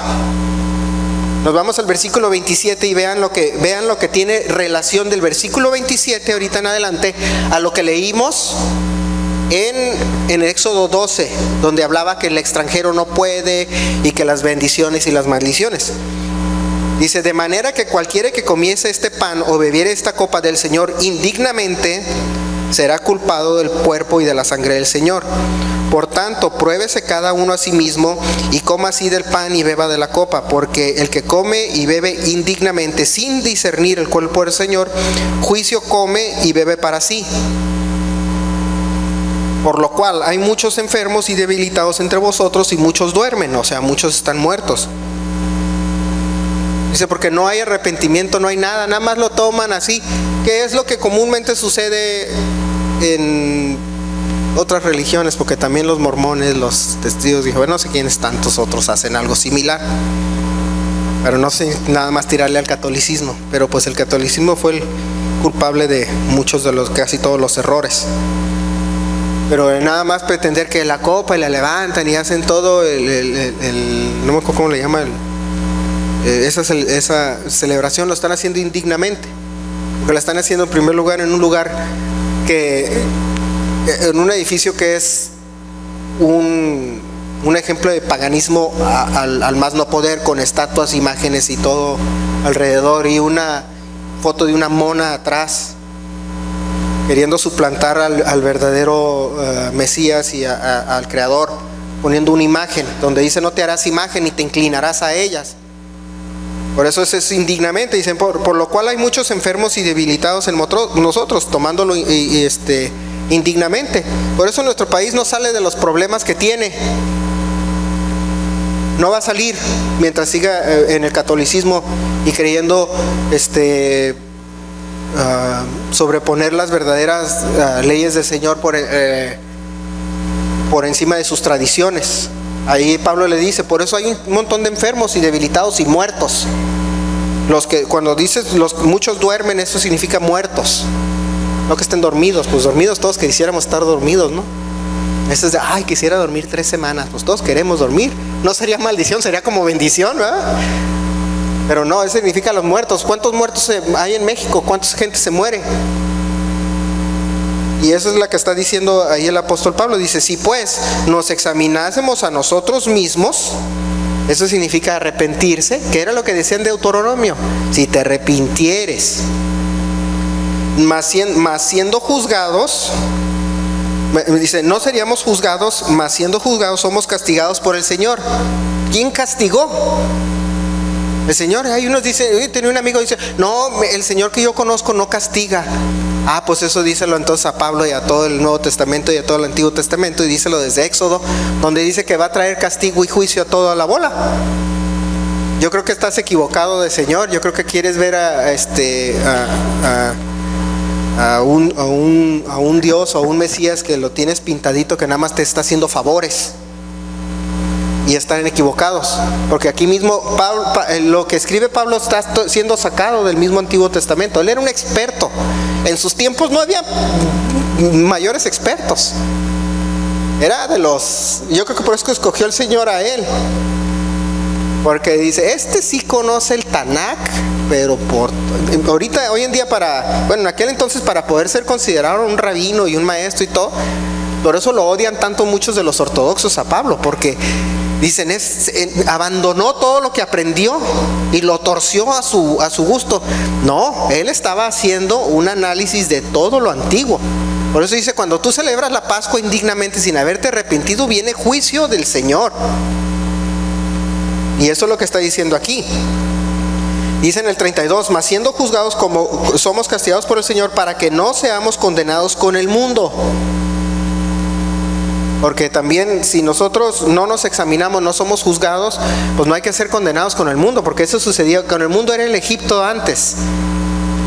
A: Nos vamos al versículo 27 y vean lo que tiene relación del versículo 27 ahorita en adelante a lo que leímos en Éxodo 12, donde hablaba que el extranjero no puede y que las bendiciones y las maldiciones. Dice, de manera que cualquiera que comiese este pan o bebiere esta copa del Señor indignamente será culpado del cuerpo y de la sangre del Señor. Por tanto, pruébese cada uno a sí mismo y coma así del pan y beba de la copa, porque el que come y bebe indignamente sin discernir el cuerpo del Señor, juicio come y bebe para sí. Por lo cual hay muchos enfermos y debilitados entre vosotros y muchos duermen, o sea, muchos están muertos. Dice, porque no hay arrepentimiento, no hay nada más lo toman así, que es lo que comúnmente sucede en otras religiones, porque también los mormones, los testigos de Jehová, no sé quiénes tantos otros hacen algo similar, pero no sé, nada más tirarle al catolicismo, pero pues el catolicismo fue el culpable de casi todos los errores. Pero nada más pretender que la copa y la levantan y hacen todo no me acuerdo cómo le llama, esa celebración lo están haciendo indignamente, porque la están haciendo en primer lugar en un lugar en un edificio que es un ejemplo de paganismo al más no poder, con estatuas, imágenes y todo alrededor, y una foto de una mona atrás, queriendo suplantar al verdadero Mesías y al Creador, poniendo una imagen donde dice, no te harás imagen ni te inclinarás a ellas. Por eso es indignamente, dicen, por lo cual hay muchos enfermos y debilitados en nosotros, tomándolo indignamente. Por eso nuestro país no sale de los problemas que tiene. No va a salir mientras siga en el catolicismo y creyendo sobreponer las verdaderas leyes del Señor por encima de sus tradiciones. Ahí Pablo le dice, por eso hay un montón de enfermos y debilitados y muertos. Cuando dices muchos duermen, eso significa muertos, no que estén dormidos. Pues dormidos todos quisiéramos estar dormidos, ¿no? Eso es de, quisiera dormir 3 semanas. Pues todos queremos dormir. No sería maldición, sería como bendición, ¿verdad? Pero no, eso significa los muertos. ¿Cuántos muertos hay en México? ¿Cuánta gente se muere? Y eso es la que está diciendo ahí el apóstol Pablo. Dice, si pues nos examinásemos a nosotros mismos, eso significa arrepentirse, que era lo que decía en Deuteronomio, si te arrepintieres, mas siendo juzgados, dice, no seríamos juzgados, mas siendo juzgados somos castigados por el Señor. ¿Quién castigó? El Señor, hay unos dicen, tenía un amigo que dice, no, el Señor que yo conozco no castiga. Ah, pues eso díselo entonces a Pablo y a todo el Nuevo Testamento y a todo el Antiguo Testamento, y díselo desde Éxodo, donde dice que va a traer castigo y juicio a toda la bola. Yo creo que estás equivocado de Señor. Yo creo que quieres ver a un Dios o a un Mesías que lo tienes pintadito, que nada más te está haciendo favores. Y están equivocados, porque aquí mismo lo que escribe Pablo está siendo sacado del mismo Antiguo Testamento. Él era un experto. En sus tiempos no había mayores expertos. Era yo creo que por eso escogió el Señor a él, porque dice, este sí conoce el Tanakh, pero hoy en día en aquel entonces, para poder ser considerado un rabino y un maestro y todo, por eso lo odian tanto muchos de los ortodoxos a Pablo, porque dicen, abandonó todo lo que aprendió y lo torció a su gusto. No, él estaba haciendo un análisis de todo lo antiguo. Por eso dice, cuando tú celebras la Pascua indignamente sin haberte arrepentido, viene juicio del Señor. Y eso es lo que está diciendo aquí. Dice en el 32, mas siendo juzgados como somos castigados por el Señor, para que no seamos condenados con el mundo. Porque también si nosotros no nos examinamos, no somos juzgados, pues no hay que ser condenados con el mundo, porque eso sucedía con el mundo. Era el Egipto antes,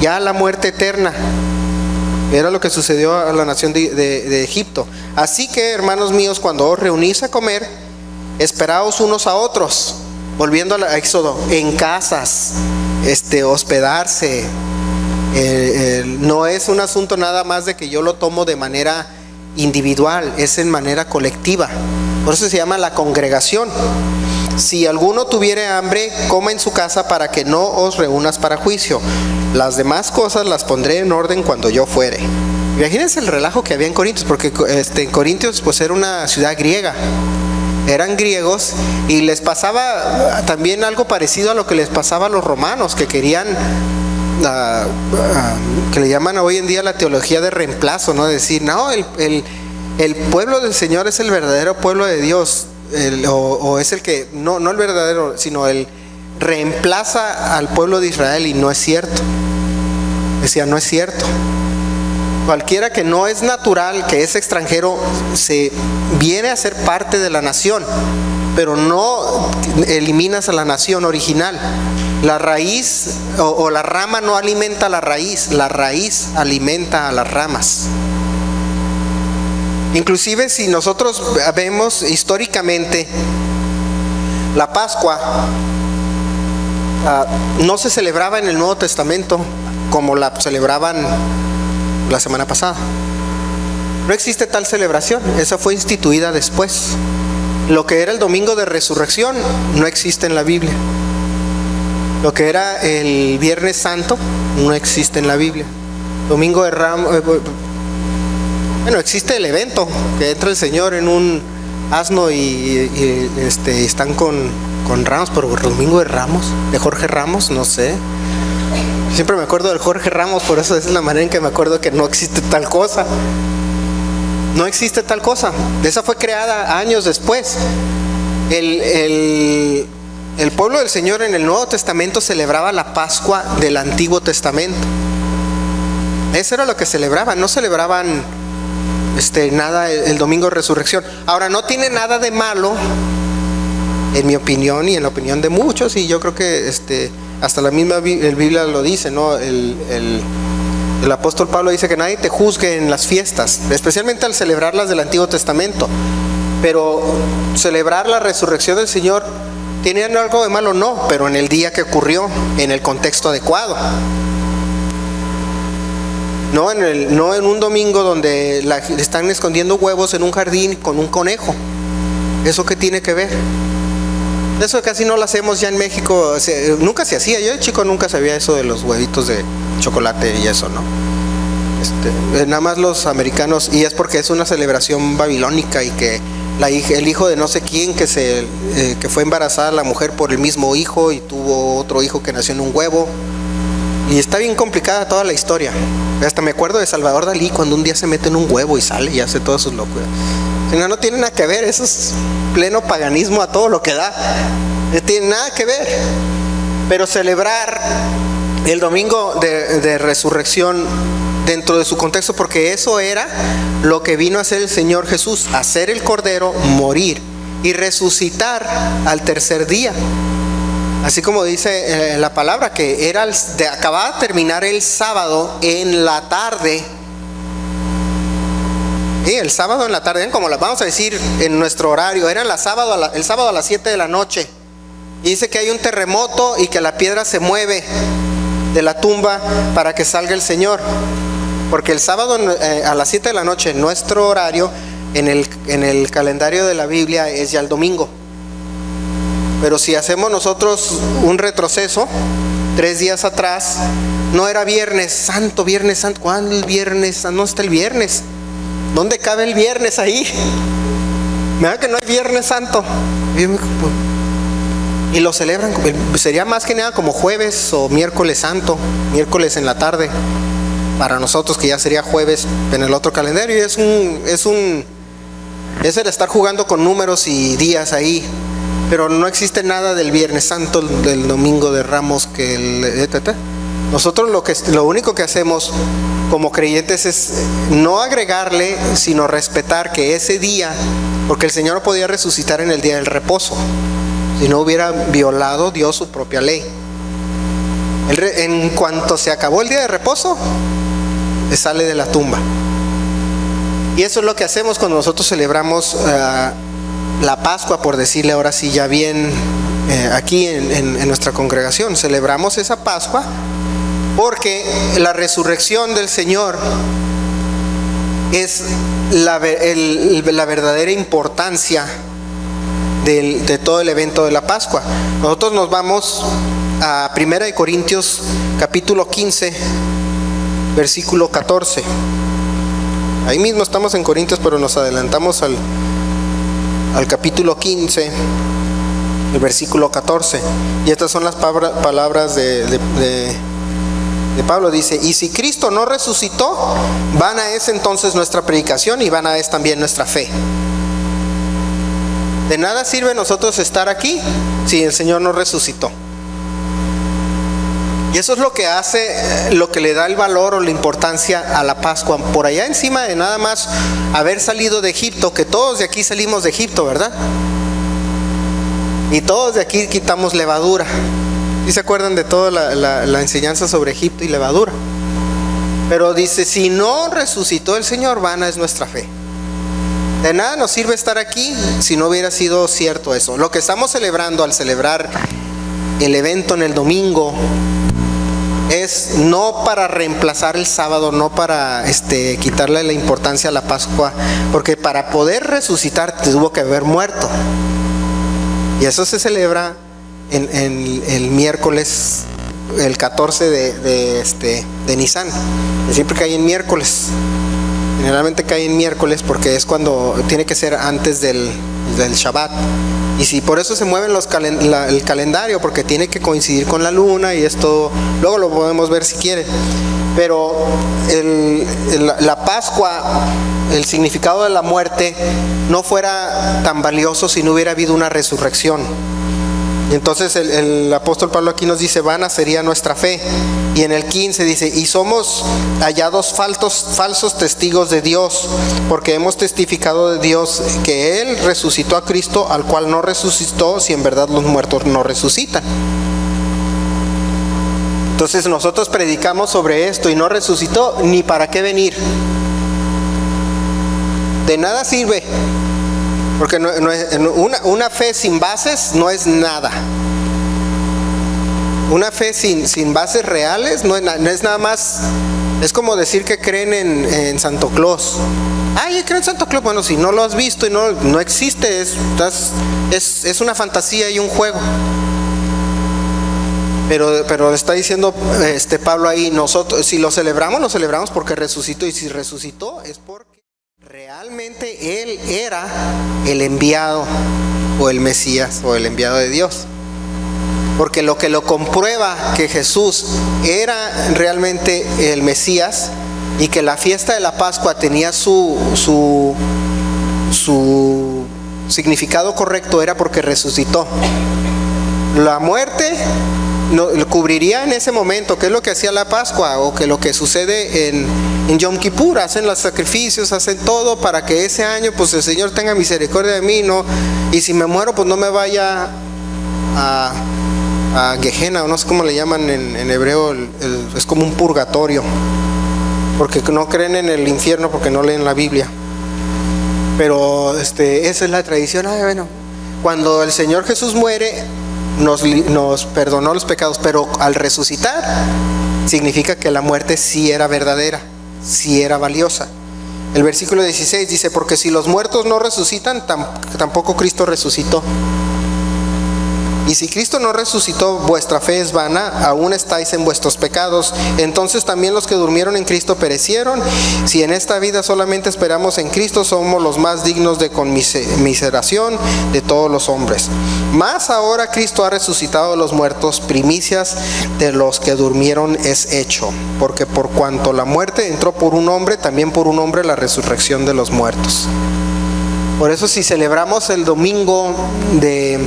A: ya la muerte eterna. Era lo que sucedió a la nación de Egipto. Así que, hermanos míos, cuando os reunís a comer, esperaos unos a otros. Volviendo a Éxodo, en casas, hospedarse. No es un asunto nada más de que yo lo tomo de manera individual, es en manera colectiva. Por eso se llama la congregación. Si alguno tuviere hambre, coma en su casa, para que no os reúnas para juicio. Las demás cosas las pondré en orden cuando yo fuere. Imagínense el relajo que había en Corintios, porque en Corintios pues era una ciudad griega. Eran griegos y les pasaba también algo parecido a lo que les pasaba a los romanos, que querían que le llaman hoy en día la teología de reemplazo, ¿no? Decir, no, el pueblo del Señor es el verdadero pueblo de Dios, o es el que, no el verdadero, sino el reemplaza al pueblo de Israel, y no es cierto. Decía, no es cierto. Cualquiera que no es natural, que es extranjero, se viene a ser parte de la nación, pero no eliminas a la nación original. La raíz o la rama no alimenta a la raíz alimenta a las ramas. Inclusive si nosotros vemos históricamente, la Pascua no se celebraba en el Nuevo Testamento como la celebraban la semana pasada. No existe tal celebración, esa fue instituida después. Lo que era el domingo de resurrección no existe en la Biblia. Lo que era el Viernes Santo no existe en la Biblia. Domingo de Ramos, bueno, existe el evento que entra el Señor en un asno y están con ramos, pero Domingo de Ramos, de Jorge Ramos, no sé. Siempre me acuerdo del Jorge Ramos, por eso es la manera en que me acuerdo que no existe tal cosa. No existe tal cosa. Esa fue creada años después. El pueblo del Señor en el Nuevo Testamento celebraba la Pascua del Antiguo Testamento. Eso era lo que celebraban. No celebraban nada el domingo de resurrección. Ahora, no tiene nada de malo, en mi opinión y en la opinión de muchos, y yo creo que hasta la misma Biblia lo dice, ¿no? El apóstol Pablo dice que nadie te juzgue en las fiestas, especialmente al celebrarlas del Antiguo Testamento. Pero celebrar la resurrección del Señor, ¿tiene algo de malo? No, pero en el día que ocurrió, en el contexto adecuado. No en un domingo donde están escondiendo huevos en un jardín con un conejo. ¿Eso qué tiene que ver? Eso casi no lo hacemos ya en México. Nunca se hacía. Yo de chico nunca sabía eso de los huevitos de chocolate y eso, ¿no? Nada más los americanos, y es porque es una celebración babilónica, y que el hijo de no sé quién que fue embarazada la mujer por el mismo hijo, y tuvo otro hijo que nació en un huevo, y está bien complicada toda la historia. Hasta me acuerdo de Salvador Dalí, cuando un día se mete en un huevo y sale y hace todas sus locuras. No tiene nada que ver. Eso es pleno paganismo a todo lo que da. No tiene nada que ver. Pero celebrar el domingo de resurrección dentro de su contexto, porque eso era lo que vino a hacer el Señor Jesús, hacer el Cordero, morir y resucitar al tercer día. Así como dice la palabra, que acababa de terminar el sábado en la tarde. Sí, el sábado en la tarde, como vamos a decir en nuestro horario, era el sábado a las 7 de la noche. Y dice que hay un terremoto y que la piedra se mueve de la tumba para que salga el Señor. Porque el sábado a las 7 de la noche, en nuestro horario, en el calendario de la Biblia, es ya el domingo. Pero si hacemos nosotros un retroceso, 3 días atrás, no era Viernes Santo. ¿Cuándo el Viernes? ¿Dónde está el viernes? ¿Dónde cabe el viernes ahí? ¿Verdad que no hay Viernes Santo? Y lo celebran, sería más que nada como jueves o miércoles santo, miércoles en la tarde, para nosotros, que ya sería jueves en el otro calendario. Y es el estar jugando con números y días ahí. Pero no existe nada del Viernes Santo, del Domingo de Ramos, Nosotros lo único que hacemos como creyentes es no agregarle, sino respetar que ese día, porque el Señor no podía resucitar en el día del reposo, si no hubiera violado Dios su propia ley. En cuanto se acabó el día de reposo, sale de la tumba. Y eso es lo que hacemos cuando nosotros celebramos la Pascua, por decirle ahora sí ya bien, aquí en nuestra congregación. Celebramos esa Pascua porque la resurrección del Señor es la verdadera importancia de todo el evento de la Pascua. Nosotros nos vamos a 1 Corintios capítulo 15, versículo 14. Ahí mismo estamos en Corintios, pero nos adelantamos al capítulo 15, el versículo 14. Y estas son las palabras de Pablo. Dice: y si Cristo no resucitó, vana es entonces nuestra predicación y vana es también nuestra fe. De nada sirve nosotros estar aquí si el Señor no resucitó. Y eso es lo que hace, lo que le da el valor o la importancia a la Pascua. Por allá encima de nada más haber salido de Egipto, que todos de aquí salimos de Egipto, ¿verdad? Y todos de aquí quitamos levadura. ¿Sí se acuerdan de toda la enseñanza sobre Egipto y levadura? Pero dice: si no resucitó el Señor, vana es nuestra fe. De nada nos sirve estar aquí si no hubiera sido cierto eso. Lo que estamos celebrando al celebrar el evento en el domingo es no para reemplazar el sábado, no para quitarle la importancia a la Pascua, porque para poder resucitar tuvo que haber muerto. Y eso se celebra en el miércoles, el 14 de Nisan, que siempre cae en miércoles. Generalmente cae en miércoles porque es cuando tiene que ser antes del Shabbat. Y si por eso se mueven el calendario, porque tiene que coincidir con la luna, y esto luego lo podemos ver si quieren. Pero la Pascua, el significado de la muerte, no fuera tan valioso si no hubiera habido una resurrección. Y entonces el apóstol Pablo aquí nos dice: vana sería nuestra fe. Y en el 15 dice: y somos hallados falsos testigos de Dios, porque hemos testificado de Dios que Él resucitó a Cristo, al cual no resucitó, si en verdad los muertos no resucitan. Entonces nosotros predicamos sobre esto, y no resucitó, ni para qué venir. De nada sirve. Porque una fe sin bases no es nada. Una fe sin bases reales no es nada más. Es como decir que creen en Santo Claus. Ay, creen en Santo Claus. Bueno, si no lo has visto y no existe, es una fantasía y un juego. Pero está diciendo Pablo ahí: nosotros, si lo celebramos porque resucitó. Y si resucitó es porque realmente Él era el enviado, o el Mesías, o el enviado de Dios. Porque lo que lo comprueba que Jesús era realmente el Mesías, y que la fiesta de la Pascua tenía su significado correcto, era porque resucitó. la muerte no, cubriría en ese momento, que es lo que hacía la Pascua, o que lo que sucede en Yom Kippur, hacen los sacrificios, hacen todo para que ese año pues el Señor tenga misericordia de mí, ¿no? Y si me muero pues no me vaya a Gehenna, o no sé cómo le llaman en hebreo, es como un purgatorio, porque no creen en el infierno porque no leen la Biblia. Pero esa es la tradición. Bueno, cuando el Señor Jesús muere nos perdonó los pecados, pero al resucitar significa que la muerte sí era verdadera, sí era valiosa. El versículo 16 dice: porque si los muertos no resucitan, tampoco Cristo resucitó. Y si Cristo no resucitó, vuestra fe es vana, aún estáis en vuestros pecados. Entonces también los que durmieron en Cristo perecieron. Si en esta vida solamente esperamos en Cristo, somos los más dignos de conmiseración de todos los hombres. Mas ahora Cristo ha resucitado de los muertos, primicias de los que durmieron es hecho. Porque por cuanto la muerte entró por un hombre, también por un hombre la resurrección de los muertos. Por eso, si celebramos el domingo de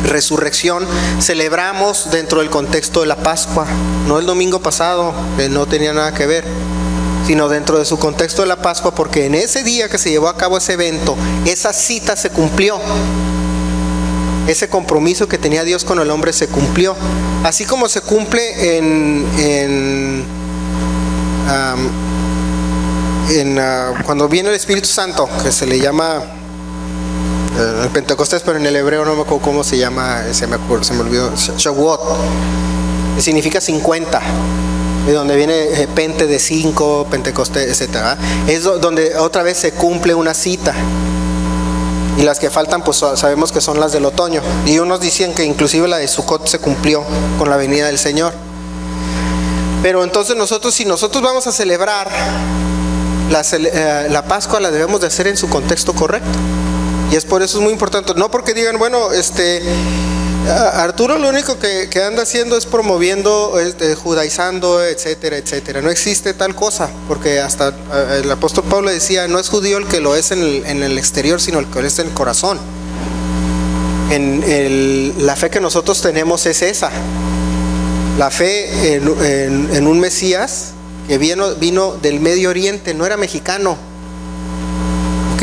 A: resurrección, celebramos dentro del contexto de la Pascua, no el domingo pasado, que no tenía nada que ver, sino dentro de su contexto de la Pascua, porque en ese día que se llevó a cabo ese evento, esa cita se cumplió. Ese compromiso que tenía Dios con el hombre se cumplió, así como se cumple cuando viene el Espíritu Santo, que se le llama el Pentecostés, pero en el hebreo no me acuerdo cómo se llama, se me olvidó, Shavuot, que significa 50, de donde viene Pente de 5, Pentecostés, etc. Es donde otra vez se cumple una cita. Y las que faltan pues sabemos que son las del otoño, y unos dicen que inclusive la de Sukkot se cumplió con la venida del Señor. Pero entonces si nosotros vamos a celebrar la Pascua, la debemos de hacer en su contexto correcto. Y es por eso es muy importante, no porque digan, bueno, Arturo lo único que anda haciendo es promoviendo, judaizando, etcétera, etcétera. No existe tal cosa, porque hasta el apóstol Pablo decía: no es judío el que lo es en el exterior, sino el que lo es en el corazón. La fe que nosotros tenemos es esa, la fe en un Mesías que vino del Medio Oriente, no era mexicano, ¿ok?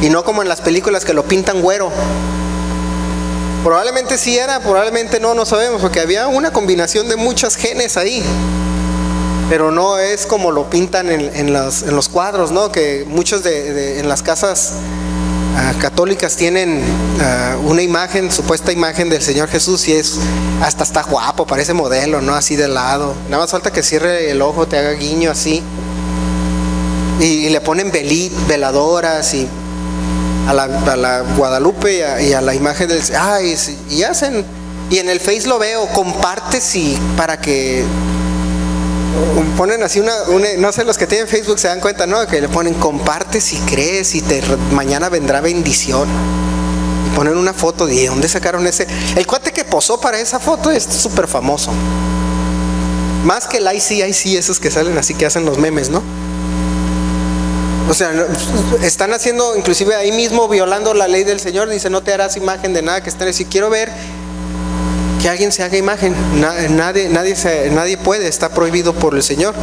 A: Y no como en las películas que lo pintan güero. Probablemente sí era, probablemente no sabemos, porque había una combinación de muchos genes ahí. Pero no es como lo pintan en los cuadros, ¿no? Que muchos en las casas católicas tienen una imagen, supuesta imagen del Señor Jesús, y hasta está guapo, parece modelo, ¿no? Así de lado. Nada más falta que cierre el ojo, te haga guiño así. Y le ponen veladoras y a la Guadalupe y a la imagen del... y hacen, y en el Face lo veo, compartes, y para que ponen así no sé, los que tienen Facebook se dan cuenta, ¿no? Que le ponen compartes y crees, y mañana vendrá bendición, y ponen una foto. ¿De dónde sacaron ese? El cuate que posó para esa foto es súper famoso, más que el IC, esos que salen así, que hacen los memes, ¿no? O sea, están haciendo, inclusive ahí mismo, violando la ley del Señor. Dice: no te harás imagen de nada que esté. Si quiero ver que alguien se haga imagen, nadie puede, está prohibido por el Señor,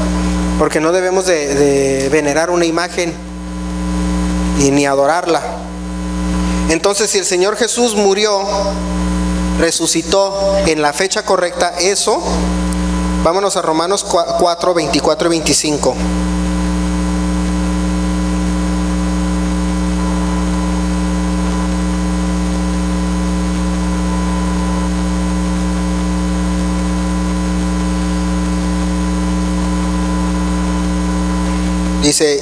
A: porque no debemos de venerar una imagen y ni adorarla. Entonces, si el Señor Jesús murió, resucitó en la fecha correcta, vámonos a Romanos 4, 24 y 25. Dice: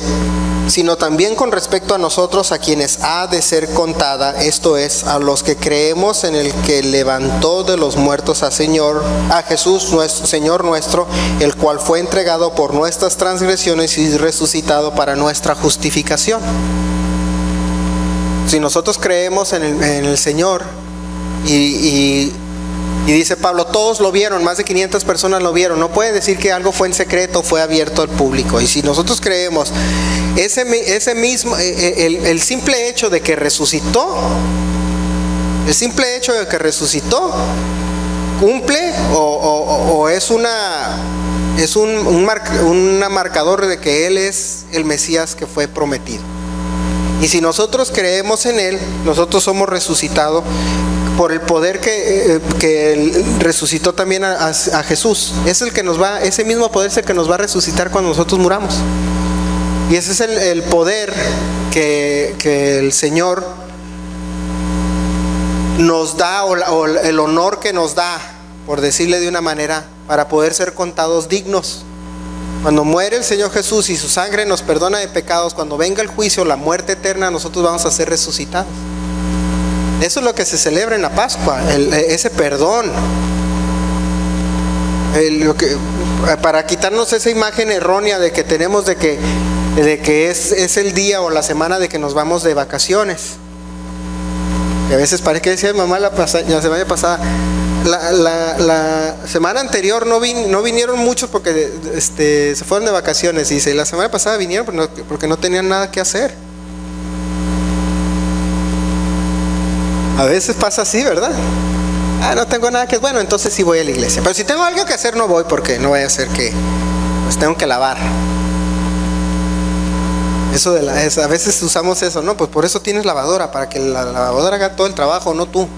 A: sino también con respecto a nosotros, a quienes ha de ser contada, esto es, a los que creemos en el que levantó de los muertos a Jesús, Señor nuestro, el cual fue entregado por nuestras transgresiones y resucitado para nuestra justificación. Si nosotros creemos en el Señor, y dice Pablo, todos lo vieron, más de 500 personas lo vieron. No puede decir que algo fue en secreto, fue abierto al público. Y si nosotros creemos ese mismo, el simple hecho de que resucitó, El simple hecho de que resucitó cumple o es un marcador de que Él es el Mesías que fue prometido. Y si nosotros creemos en Él, nosotros somos resucitados por el poder que Él resucitó también a Jesús. Es el que nos va, ese mismo poder es el que nos va a resucitar cuando nosotros muramos. Y ese es el poder que el Señor nos da, o el honor que nos da, por decirle de una manera, para poder ser contados dignos. Cuando muere el Señor Jesús y su sangre nos perdona de pecados, cuando venga el juicio, la muerte eterna, nosotros vamos a ser resucitados. Eso es lo que se celebra en la Pascua, ese perdón. Para quitarnos esa imagen errónea de que tenemos de que es el día o la semana de que nos vamos de vacaciones. Y a veces parece que decía mi mamá la semana pasada, la semana anterior no vinieron muchos porque se fueron de vacaciones. Y dice, la semana pasada vinieron porque no tenían nada que hacer. A veces pasa así, ¿verdad? No tengo nada que hacer. Bueno, entonces sí voy a la iglesia. Pero si tengo algo que hacer no voy, porque no vaya a ser que pues tengo que lavar. A veces usamos eso, ¿no? Pues por eso tienes lavadora, para que la lavadora haga todo el trabajo, no tú.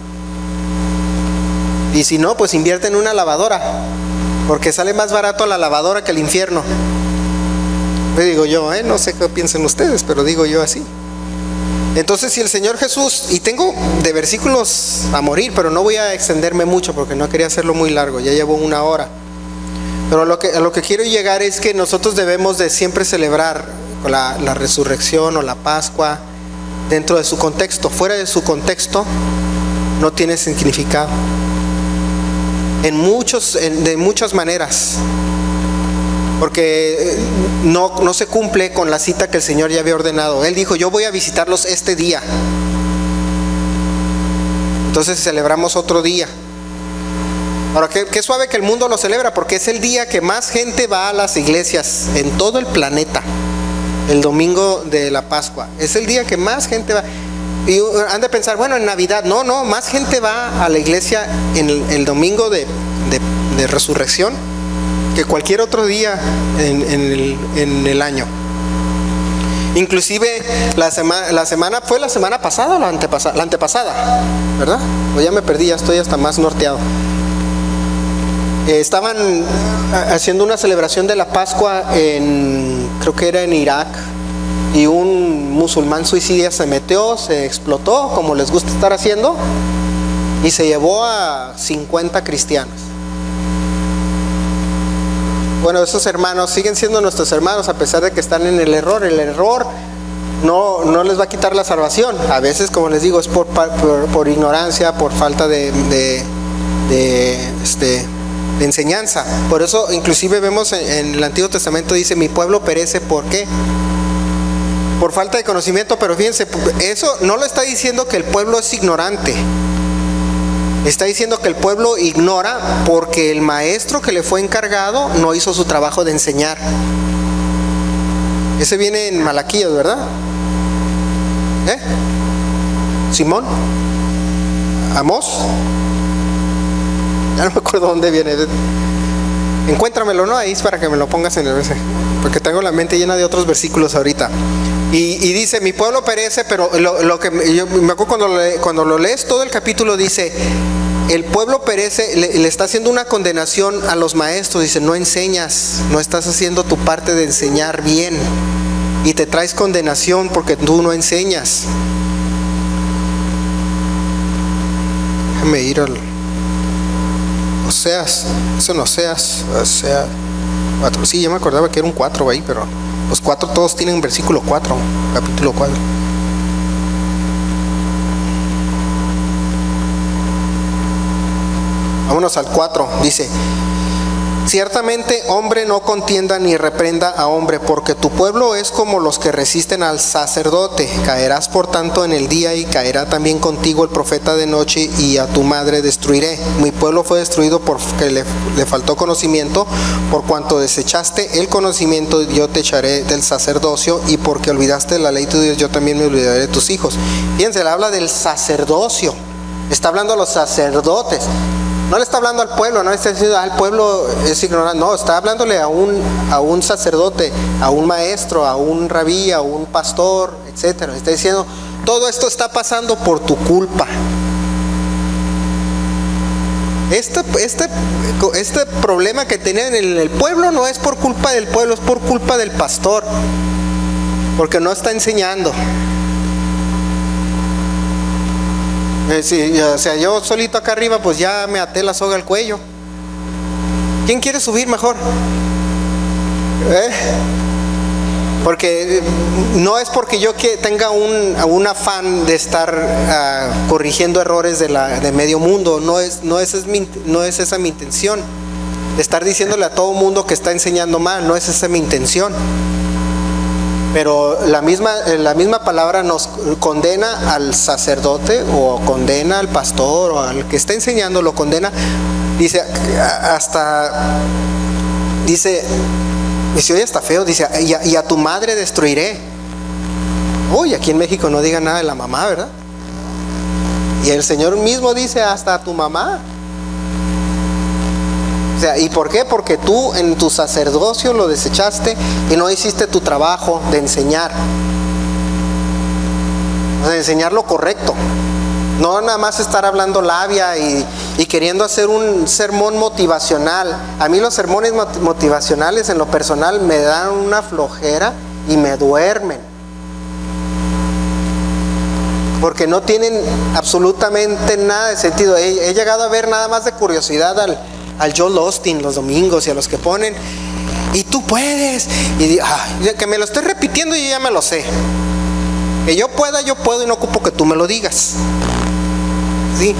A: Y si no, pues invierte en una lavadora, porque sale más barato la lavadora que el infierno. Le digo yo, no sé qué piensen ustedes, pero digo yo así. Entonces, si el Señor Jesús, y tengo de versículos a morir, pero no voy a extenderme mucho porque no quería hacerlo muy largo, ya llevo 1 hora. Pero a lo que quiero llegar es que nosotros debemos de siempre celebrar la resurrección o la Pascua dentro de su contexto. Fuera de su contexto no tiene significado. De muchas maneras. Porque no se cumple con la cita que el Señor ya había ordenado. Él dijo, yo voy a visitarlos este día. Entonces celebramos otro día. Ahora, qué suave que el mundo lo celebra, porque es el día que más gente va a las iglesias en todo el planeta. El domingo de la Pascua. Es el día que más gente va. Y han de pensar, bueno, en Navidad. No, más gente va a la iglesia en el domingo de resurrección que cualquier otro día en el año. Inclusive la semana fue la semana pasada o la antepasada, ¿verdad? Pues ya me perdí, ya estoy hasta más norteado. Estaban haciendo una celebración de la Pascua creo que era en Irak, y un musulmán suicida se metió, se explotó, como les gusta estar haciendo, y se llevó a 50 cristianos. Bueno, esos hermanos siguen siendo nuestros hermanos a pesar de que están en el error. El error no les va a quitar la salvación. A veces, como les digo, es por ignorancia, por falta de enseñanza. Por eso inclusive vemos en el Antiguo Testamento dice, mi pueblo perece, ¿por qué? Por falta de conocimiento. Pero fíjense, eso no lo está diciendo que el pueblo es ignorante. Está diciendo que el pueblo ignora porque el maestro que le fue encargado no hizo su trabajo de enseñar. Ese viene en Malaquías, ¿verdad? Simón, Amós, ya no me acuerdo dónde viene. Encuéntramelo, ¿no? Ahí es para que me lo pongas en el, porque tengo la mente llena de otros versículos ahorita. Y dice, mi pueblo perece, pero lo que yo me acuerdo cuando lo lees todo el capítulo, dice, el pueblo perece, le está haciendo una condenación a los maestros. Dice, no enseñas, no estás haciendo tu parte de enseñar bien, y te traes condenación porque tú no enseñas. Déjame ir al Oseas, eso no Oseas 4, sí, ya me acordaba que era un 4 ahí, pero los 4 todos tienen versículo 4, capítulo 4. Vámonos al 4, dice, ciertamente hombre no contienda ni reprenda a hombre, porque tu pueblo es como los que resisten al sacerdote. Caerás por tanto en el día, y caerá también contigo el profeta de noche, y a tu madre destruiré. Mi pueblo fue destruido porque le faltó conocimiento. Por cuanto desechaste el conocimiento, yo te echaré del sacerdocio, y porque olvidaste la ley de tu Dios, yo también me olvidaré de tus hijos. Fíjense, habla del sacerdocio. Está hablando a los sacerdotes. No le está hablando al pueblo, no está diciendo al pueblo es ignorante, no, está hablándole a un sacerdote, a un maestro, a un rabí, a un pastor, etcétera. Está diciendo, todo esto está pasando por tu culpa. Este problema que tenían en el pueblo no es por culpa del pueblo, es por culpa del pastor, porque no está enseñando. Sí, o sea, yo solito acá arriba pues ya me até la soga al cuello. ¿Quién quiere subir mejor? Porque no es porque yo tenga un afán de estar corrigiendo errores de medio mundo, no es esa mi intención. De estar diciéndole a todo mundo que está enseñando mal, no es esa mi intención. Pero la misma palabra nos condena al sacerdote, o condena al pastor, o al que está enseñando, lo condena. Dice, oye, está feo, dice, y a tu madre destruiré. Uy, aquí en México no diga nada de la mamá, ¿verdad? Y el Señor mismo dice, hasta a tu mamá. O sea, ¿y por qué? Porque tú en tu sacerdocio lo desechaste y no hiciste tu trabajo de enseñar. O sea, de enseñar lo correcto. No nada más estar hablando labia y queriendo hacer un sermón motivacional. A mí los sermones motivacionales en lo personal me dan una flojera y me duermen. Porque no tienen absolutamente nada de sentido. He llegado a ver nada más de curiosidad al Joel Osteen los domingos y a los que ponen, y tú puedes, y que me lo estés repitiendo y yo ya me lo sé. Que yo puedo y no ocupo que tú me lo digas. Sí.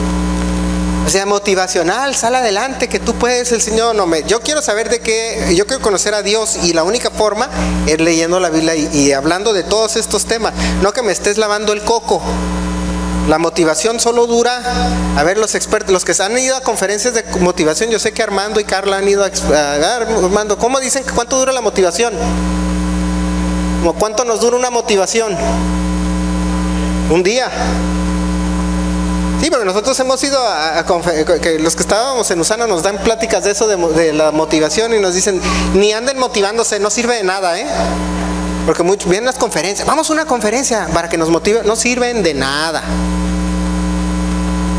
A: O sea, motivacional, sal adelante, que tú puedes, el Señor yo quiero saber yo quiero conocer a Dios, y la única forma es leyendo la Biblia y hablando de todos estos temas, no que me estés lavando el coco. La motivación solo dura, a ver, los expertos, los que han ido a conferencias de motivación, yo sé que Armando y Carla han ido Armando, ¿cómo dicen que cuánto dura la motivación? ¿Cómo cuánto nos dura una motivación? Un día. Sí, pero nosotros hemos ido que los que estábamos en Usana nos dan pláticas de eso, de la motivación, y nos dicen, ni anden motivándose, no sirve de nada, porque vienen las conferencias, vamos a una conferencia para que nos motive, no sirven de nada.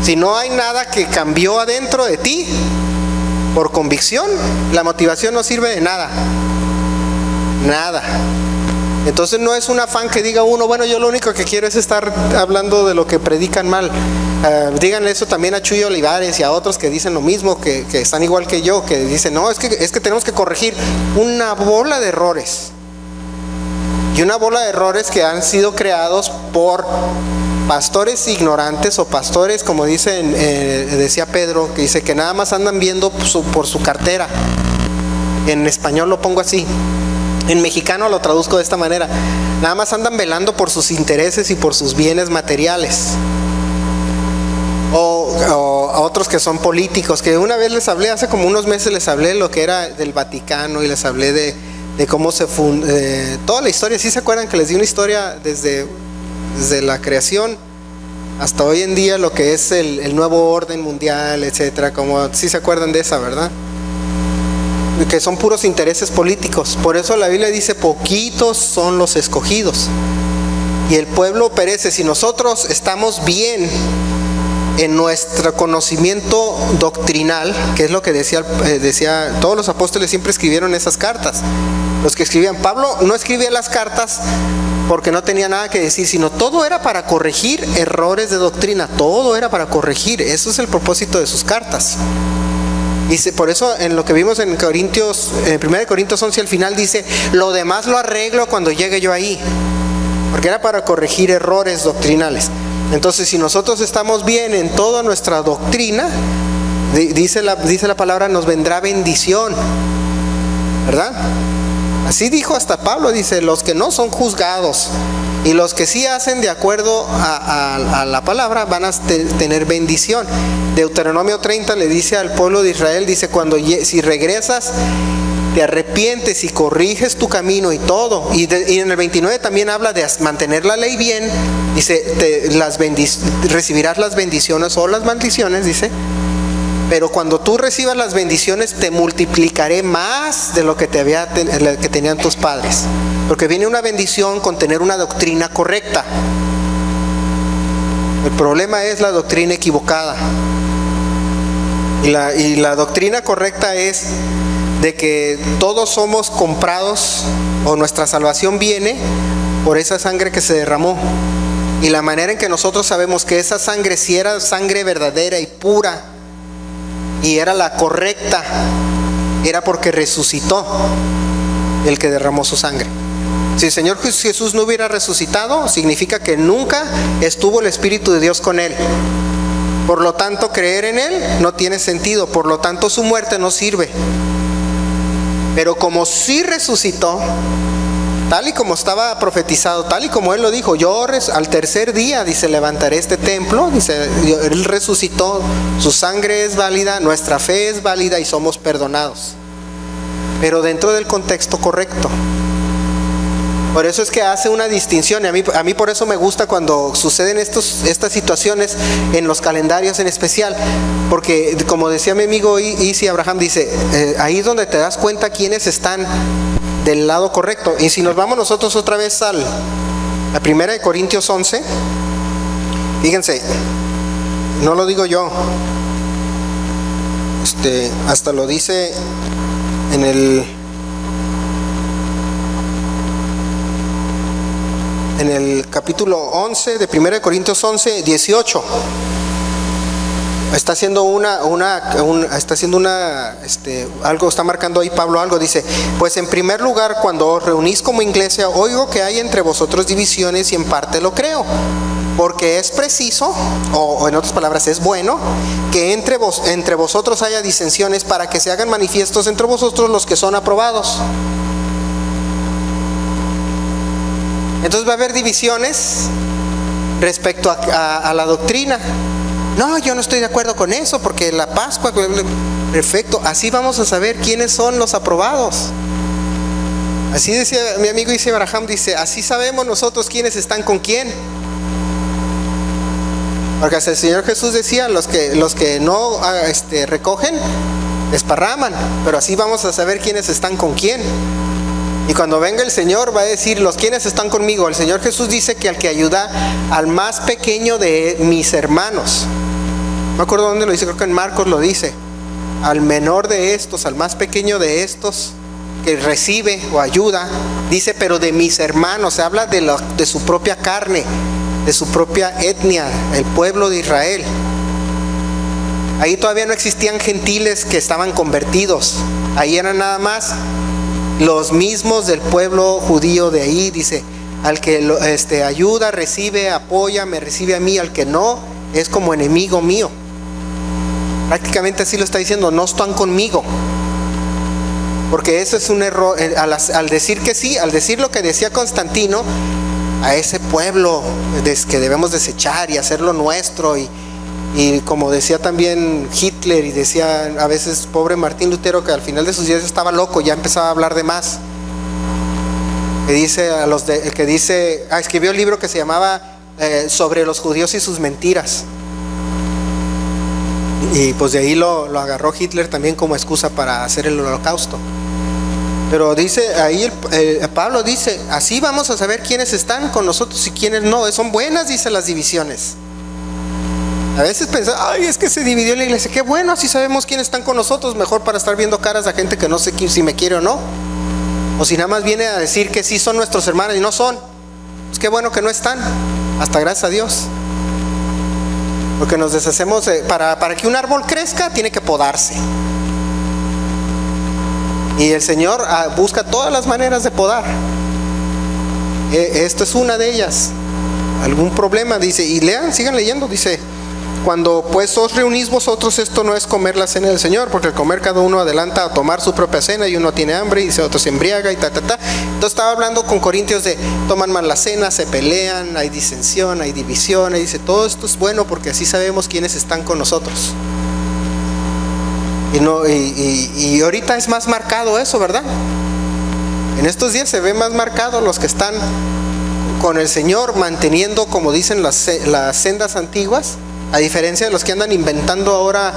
A: Si no hay nada que cambió adentro de ti por convicción, la motivación no sirve de nada. Nada. Entonces no es un afán que diga uno, bueno, yo lo único que quiero es estar hablando de lo que predican mal. Díganle eso también a Chuy Olivares y a otros que dicen lo mismo, que están igual que yo, que dicen, no, es que tenemos que corregir una bola de errores. Y una bola de errores que han sido creados por pastores ignorantes, o pastores, como decía Pedro, que dice que nada más andan viendo por su cartera. En español lo pongo así, en mexicano lo traduzco de esta manera: nada más andan velando por sus intereses y por sus bienes materiales. O a otros que son políticos, que una vez les hablé, hace como unos meses les hablé lo que era del Vaticano, y les hablé de cómo se fundó, toda la historia. ¿Sí se acuerdan que les di una historia desde la creación hasta hoy en día, lo que es el nuevo orden mundial, etcétera? Como sí se acuerdan de esa, ¿verdad? Que son puros intereses políticos. Por eso la Biblia dice, poquitos son los escogidos y el pueblo perece. Si nosotros estamos bien en nuestro conocimiento doctrinal, que es lo que decía todos los apóstoles siempre escribieron esas cartas. Los que escribían, Pablo no escribía las cartas porque no tenía nada que decir, sino todo era para corregir errores de doctrina, todo era para corregir. Eso es el propósito de sus cartas. Y por eso en lo que vimos en 1 Corintios 11 al final dice, lo demás lo arreglo cuando llegue yo ahí, porque era para corregir errores doctrinales. Entonces, si nosotros estamos bien en toda nuestra doctrina, dice la palabra, nos vendrá bendición, ¿verdad? Así dijo hasta Pablo, dice, los que no son juzgados y los que sí hacen de acuerdo a la palabra van a tener bendición. Deuteronomio 30 le dice al pueblo de Israel, dice, si regresas te arrepientes y corriges tu camino y todo, y en el 29 también habla de mantener la ley bien, dice, recibirás las bendiciones o las maldiciones, dice, pero cuando tú recibas las bendiciones te multiplicaré más de lo que que tenían tus padres, porque viene una bendición con tener una doctrina correcta. El problema es la doctrina equivocada, y la doctrina correcta es de que todos somos comprados, o nuestra salvación viene por esa sangre que se derramó, y la manera en que nosotros sabemos que esa sangre, si era sangre verdadera y pura y era la correcta, era porque resucitó el que derramó su sangre. Si el Señor Jesús no hubiera resucitado, significa que nunca estuvo el Espíritu de Dios con Él. Por lo tanto, creer en Él no tiene sentido, por lo tanto su muerte no sirve. Pero como sí resucitó, tal y como estaba profetizado, tal y como Él lo dijo, yo al tercer día, dice, levantaré este templo, dice, Él resucitó, su sangre es válida, nuestra fe es válida y somos perdonados, pero dentro del contexto correcto. Por eso es que hace una distinción, y a mí por eso me gusta cuando suceden estas situaciones en los calendarios en especial, porque como decía mi amigo Isi Abraham, dice, ahí es donde te das cuenta quiénes están del lado correcto. Y si nos vamos nosotros otra vez a 1 Corintios 11, fíjense, no lo digo yo, hasta lo dice en el capítulo 11 de 1 Corintios 11, 18. Está haciendo algo, está marcando ahí Pablo algo, dice, pues en primer lugar, cuando os reunís como iglesia, oigo que hay entre vosotros divisiones y en parte lo creo, porque es preciso, o en otras palabras, es bueno, que entre vosotros haya disensiones para que se hagan manifiestos entre vosotros los que son aprobados. Entonces va a haber divisiones respecto a la doctrina. No, yo no estoy de acuerdo con eso, porque la Pascua, perfecto, así vamos a saber quiénes son los aprobados. Así decía mi amigo Isi Abraham, dice, así sabemos nosotros quiénes están con quién. Porque hasta el Señor Jesús decía, los que no recogen, desparraman, pero así vamos a saber quiénes están con quién. Y cuando venga el Señor va a decir, los quienes están conmigo. El Señor Jesús dice que al que ayuda al más pequeño de mis hermanos, no me acuerdo dónde lo dice, creo que en Marcos lo dice, al menor de estos, al más pequeño de estos que recibe o ayuda, dice, pero de mis hermanos, se habla de su propia carne, de su propia etnia, el pueblo de Israel. Ahí todavía no existían gentiles que estaban convertidos, ahí eran nada más los mismos del pueblo judío de ahí. Dice, al que ayuda, recibe, apoya, me recibe a mí, al que no, es como enemigo mío. Prácticamente así lo está diciendo, no están conmigo. Porque eso es un error, al decir que sí, al decir lo que decía Constantino, a ese pueblo que debemos desechar y hacerlo nuestro, y como decía también Hitler, y decía a veces pobre Martín Lutero, que al final de sus días estaba loco, ya empezaba a hablar de más. Que dice escribió un libro que se llamaba sobre los judíos y sus mentiras. Y pues de ahí lo agarró Hitler también como excusa para hacer el holocausto. Pero dice ahí, Pablo dice, así vamos a saber quiénes están con nosotros y quiénes no. Son buenas, dice, las divisiones. A veces pensamos, ay, es que se dividió la iglesia. Qué bueno, así sabemos quiénes están con nosotros, mejor para estar viendo caras a gente que no sé si me quiere o no. O si nada más viene a decir que sí son nuestros hermanos y no son. Pues qué bueno que no están, hasta gracias a Dios. Porque nos deshacemos, para que un árbol crezca tiene que podarse. Y el Señor busca todas las maneras de podar. Esto es una de ellas. Algún problema, dice, y lean, sigan leyendo, dice, cuando pues os reunís vosotros, esto no es comer la cena del Señor, porque al comer cada uno adelanta a tomar su propia cena, y uno tiene hambre y otro se embriaga y Entonces estaba hablando con Corintios de toman mal la cena, se pelean, hay disensión, hay división, y dice, todo esto es bueno porque así sabemos quiénes están con nosotros. Y ahorita es más marcado eso, ¿verdad? En estos días se ve más marcado los que están con el Señor manteniendo, como dicen, las sendas antiguas, a diferencia de los que andan inventando ahora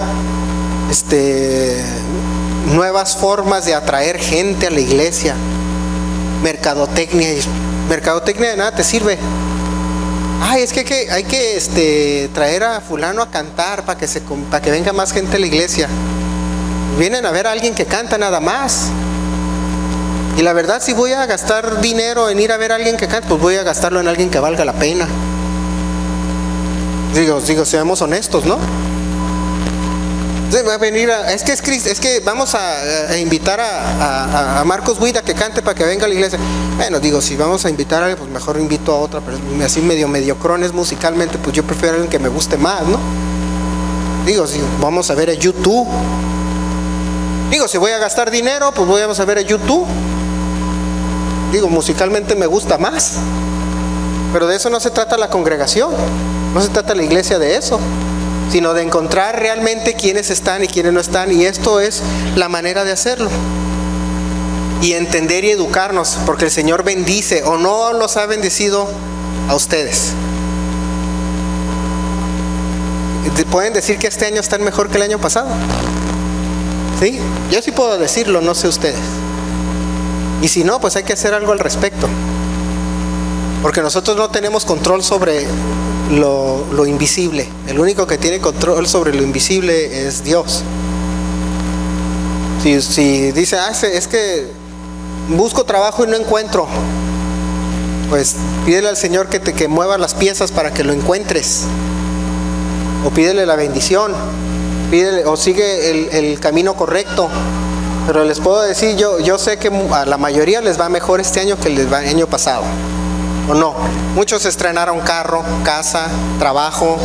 A: nuevas formas de atraer gente a la iglesia. Mercadotecnia de nada te sirve. Ay, es que hay que traer a fulano a cantar para que venga más gente a la iglesia. Vienen a ver a alguien que canta nada más. Y la verdad, si voy a gastar dinero en ir a ver a alguien que canta, pues voy a gastarlo en alguien que valga la pena. Digo, seamos honestos, ¿no? Va a venir es que vamos a invitar a Marcos Huida que cante para que venga a la iglesia. Bueno, digo, si vamos a invitar a alguien, pues mejor invito a otra, pero así mediocrones musicalmente, pues yo prefiero a alguien que me guste más, ¿no? Digo, si vamos a ver a YouTube. Digo, si voy a gastar dinero, pues vamos a ver a YouTube. Digo, musicalmente me gusta más. Pero de eso no se trata la congregación, no se trata la iglesia de eso, sino de encontrar realmente quiénes están y quiénes no están, y esto es la manera de hacerlo. Y entender y educarnos, porque el Señor bendice, o no los ha bendecido a ustedes. ¿Pueden decir que este año están mejor que el año pasado? ¿Sí? Yo sí puedo decirlo, no sé ustedes. Y si no, pues hay que hacer algo al respecto. Porque nosotros no tenemos control sobre lo invisible. El único que tiene control sobre lo invisible es Dios. Si dice, es que busco trabajo y no encuentro, pues pídele al Señor que mueva las piezas para que lo encuentres. O pídele la bendición, pídele, o sigue el camino correcto. Pero les puedo decir, yo sé que a la mayoría les va mejor este año que les va el año pasado. ¿O no? Muchos estrenaron carro, casa, trabajo,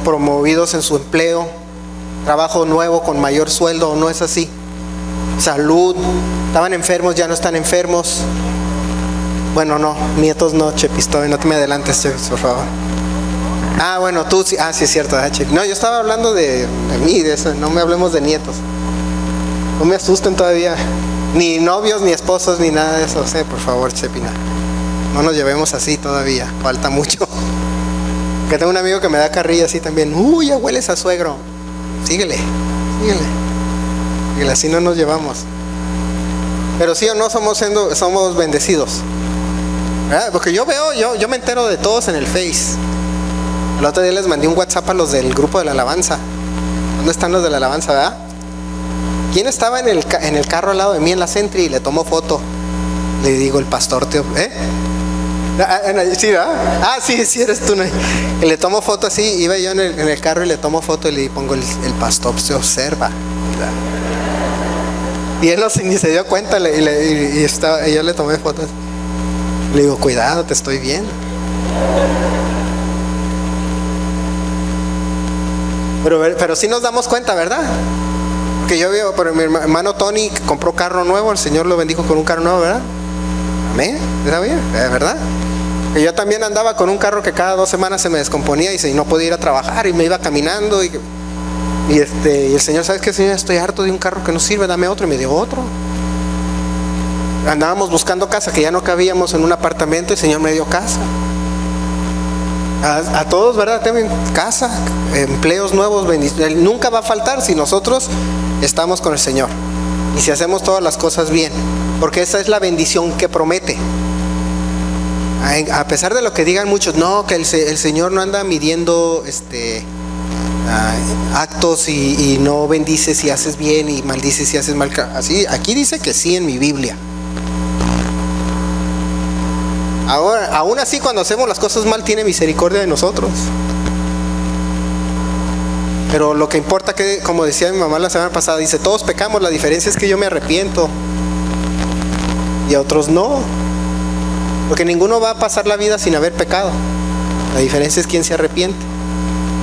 A: promovidos en su empleo, trabajo nuevo con mayor sueldo, ¿o no es así? Salud, estaban enfermos, ya no están enfermos. Bueno, no, nietos no, Chepis, todavía no te me adelantes, Chepis, por favor. Ah, bueno, tú sí, sí es cierto, Chepis. No, yo estaba hablando de mí, de eso, no me hablemos de nietos. No me asusten todavía, ni novios, ni esposos, ni nada de eso, por favor, Chepina. No nos llevemos así todavía, falta mucho. Que tengo un amigo que me da carrilla así también. Uy, ya hueles a suegro. Síguele. Y así no nos llevamos. Pero sí o no somos bendecidos, ¿verdad? Porque yo me entero de todos en el Face. El otro día les mandé un WhatsApp a los del grupo de la alabanza. ¿Dónde están los de la alabanza, verdad? ¿Quién estaba en el carro al lado de mí en la Sentry y le tomó foto? Le digo, el pastor, tío, ¿sí, verdad? Sí, eres tú. Y le tomo foto así, iba yo en el carro y le tomo foto y le pongo el pastor se observa. Y él ni se dio cuenta y yo le tomé fotos. Le digo, cuidado, te estoy viendo. Pero sí nos damos cuenta, ¿verdad? Porque yo veo, pero mi hermano Tony compró carro nuevo, el Señor lo bendijo con un carro nuevo, ¿verdad? Amén, ¿está bien? ¿Verdad? Que yo también andaba con un carro que cada 2 semanas se me descomponía y no podía ir a trabajar y me iba caminando y el Señor, ¿sabes qué, Señor? Estoy harto de un carro que no sirve, dame otro, y me dio otro. Andábamos buscando casa, que ya no cabíamos en un apartamento, y el Señor me dio casa. A todos, ¿verdad? Tienen casa, empleos nuevos, bendición. Nunca va a faltar si nosotros estamos con el Señor y si hacemos todas las cosas bien, porque esa es la bendición que promete. A pesar de lo que digan muchos, no, que el Señor no anda midiendo actos y no bendice si haces bien y maldice si haces mal. Así, aquí dice que sí en mi Biblia. Ahora, aún así, cuando hacemos las cosas mal, tiene misericordia de nosotros. Pero lo que importa, que como decía mi mamá la semana pasada, dice, todos pecamos, la diferencia es que yo me arrepiento y a otros no. Porque ninguno va a pasar la vida sin haber pecado. La diferencia es quién se arrepiente.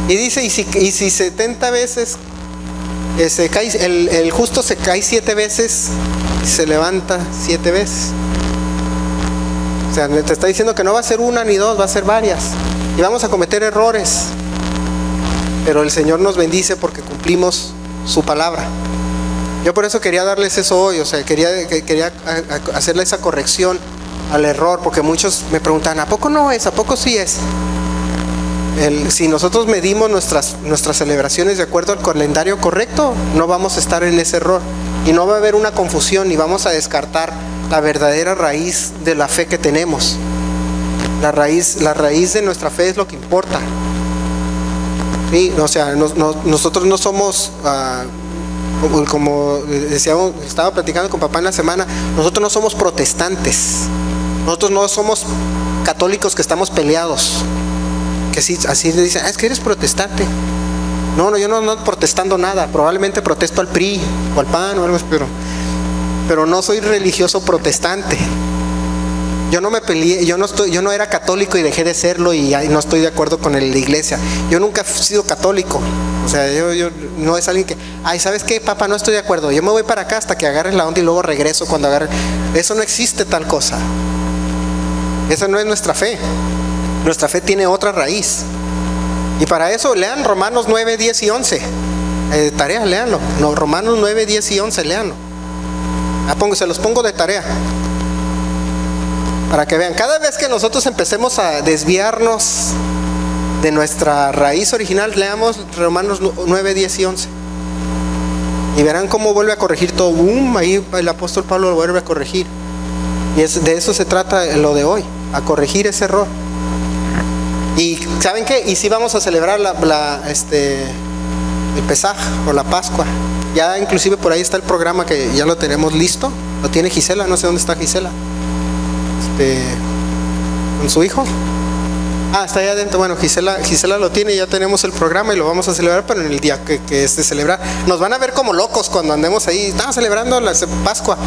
A: Y dice, y si 70 veces se cae, el justo se cae 7 veces y se levanta 7 veces. O sea, te está diciendo que no va a ser una ni dos, va a ser varias. Y vamos a cometer errores. Pero el Señor nos bendice porque cumplimos su palabra. Yo por eso quería darles eso hoy, o sea, quería hacerle esa corrección al error, porque muchos me preguntan, ¿a poco no es? ¿A poco sí es? Si nosotros medimos nuestras celebraciones de acuerdo al calendario correcto, no vamos a estar en ese error y no va a haber una confusión y vamos a descartar la verdadera raíz de la fe que tenemos. La raíz de nuestra fe es lo que importa. Sí, o sea, nosotros no somos, como decíamos, estaba platicando con papá en la semana, nosotros no somos protestantes, nosotros no somos católicos que estamos peleados, que sí, así le dicen, es que eres protestante. No, yo no ando protestando nada, probablemente protesto al PRI o al PAN o algo así, pero no soy religioso protestante. Yo no me peleé, yo no era católico y dejé de serlo y no estoy de acuerdo con la iglesia. Yo nunca he sido católico. O sea, yo no es alguien que, ¿sabes qué, papá? No estoy de acuerdo. Yo me voy para acá hasta que agarres la onda y luego regreso cuando agarres. Eso no existe, tal cosa. Esa no es nuestra fe. Nuestra fe tiene otra raíz. Y para eso lean Romanos 9, 10 y 11. Tarea, leanlo. No, Romanos 9, 10 y 11, leanlo. Se los pongo de tarea. Para que vean, cada vez que nosotros empecemos a desviarnos de nuestra raíz original, leamos Romanos 9, 10 y 11. Y verán cómo vuelve a corregir todo. Ahí el apóstol Pablo lo vuelve a corregir. Y de eso se trata lo de hoy, a corregir ese error. Y ¿saben qué? Y si vamos a celebrar el Pesaj o la Pascua. Ya inclusive por ahí está el programa que ya lo tenemos listo. Lo tiene Gisela, no sé dónde está Gisela. Con su hijo. Está allá adentro. Bueno, Gisela lo tiene, ya tenemos el programa y lo vamos a celebrar, pero en el día que es de celebrar. Nos van a ver como locos cuando andemos ahí. Estamos celebrando la Pascua.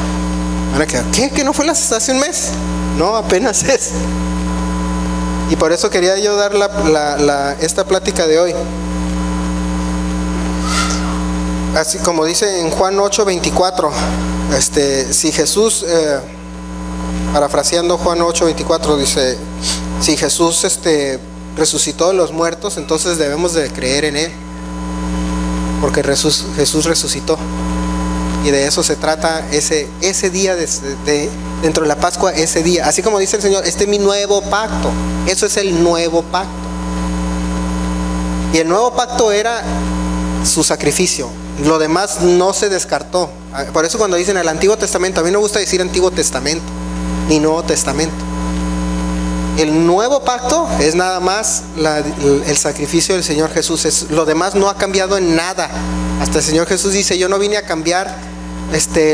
A: Van a quedar, ¿qué? ¿Que no fue hace un mes? No, apenas es. Y por eso quería yo dar esta plática de hoy. Así como dice en Juan 8, 24. Si Jesús... parafraseando Juan 8, 24, dice, si Jesús resucitó de los muertos, entonces debemos de creer en Él, porque Jesús resucitó. Y de eso se trata ese día dentro de la Pascua, ese día. Así como dice el Señor, este es mi nuevo pacto. Eso es el nuevo pacto. Y el nuevo pacto era su sacrificio. Lo demás no se descartó. Por eso cuando dicen el Antiguo Testamento, a mí no me gusta decir Antiguo Testamento ni Nuevo Testamento. El nuevo pacto es nada más el sacrificio del Señor Jesús. Lo demás no ha cambiado en nada. Hasta el Señor Jesús dice, yo no vine a cambiar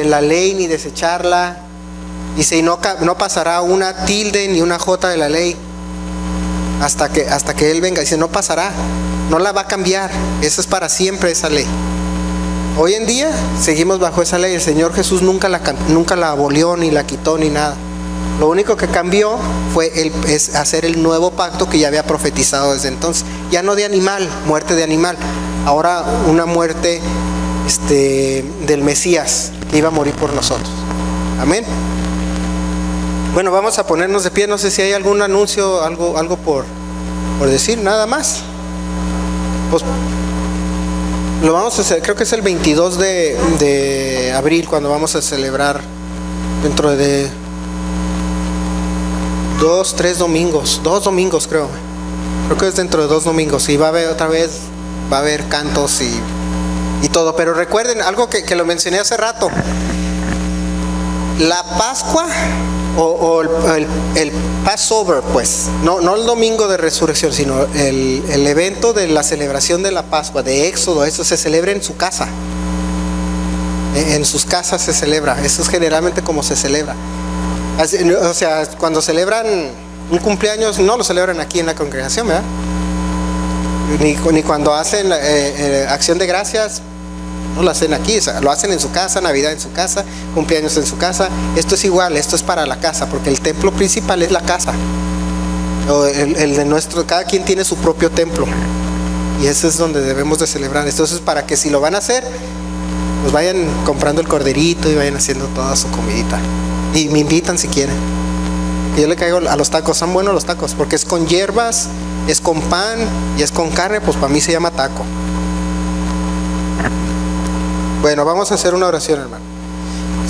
A: la ley ni desecharla. Dice, y no pasará una tilde ni una jota de la ley hasta que Él venga. Dice, no pasará, no la va a cambiar. Esa es para siempre esa ley. Hoy en día seguimos bajo esa ley. El Señor Jesús nunca la abolió ni la quitó ni nada. Lo único que cambió fue hacer el nuevo pacto que ya había profetizado desde entonces. Ya no de animal, muerte de animal. Ahora una muerte del Mesías que iba a morir por nosotros. Amén. Bueno, vamos a ponernos de pie. No sé si hay algún anuncio, algo por decir, nada más. Pues lo vamos a hacer, creo que es el 22 de abril cuando vamos a celebrar dentro de 2 domingos creo que es dentro de 2 domingos y va a haber cantos y todo, pero recuerden algo que lo mencioné hace rato. La Pascua o el Passover, pues no el domingo de resurrección, sino el evento de la celebración de la Pascua, de Éxodo, eso se celebra en su casa. En sus casas se celebra. Eso es generalmente como se celebra. O sea, cuando celebran un cumpleaños, no lo celebran aquí en la congregación, ¿verdad? Ni cuando hacen acción de gracias, no lo hacen aquí, o sea, lo hacen en su casa, Navidad en su casa, cumpleaños en su casa. Esto es igual, esto es para la casa, porque el templo principal es la casa. El de nuestro, cada quien tiene su propio templo. Y ese es donde debemos de celebrar. Entonces, para que si lo van a hacer, pues vayan comprando el corderito y vayan haciendo toda su comidita. Y me invitan si quieren. Yo le caigo a los tacos, son buenos los tacos, porque es con hierbas, es con pan y es con carne, pues para mí se llama taco. Bueno, vamos a hacer una oración, hermano.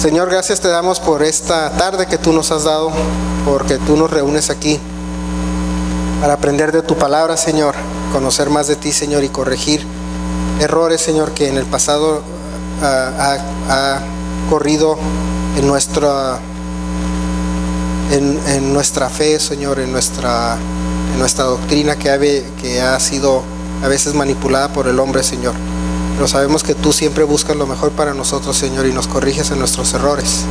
A: Señor, gracias te damos por esta tarde que tú nos has dado, porque tú nos reúnes aquí para aprender de tu palabra, Señor, conocer más de ti, Señor, y corregir errores, Señor, que en el pasado ha corrido en nuestra fe, Señor, en nuestra doctrina que ha sido a veces manipulada por el hombre, Señor. Pero sabemos que tú siempre buscas lo mejor para nosotros, Señor, y nos corriges en nuestros errores.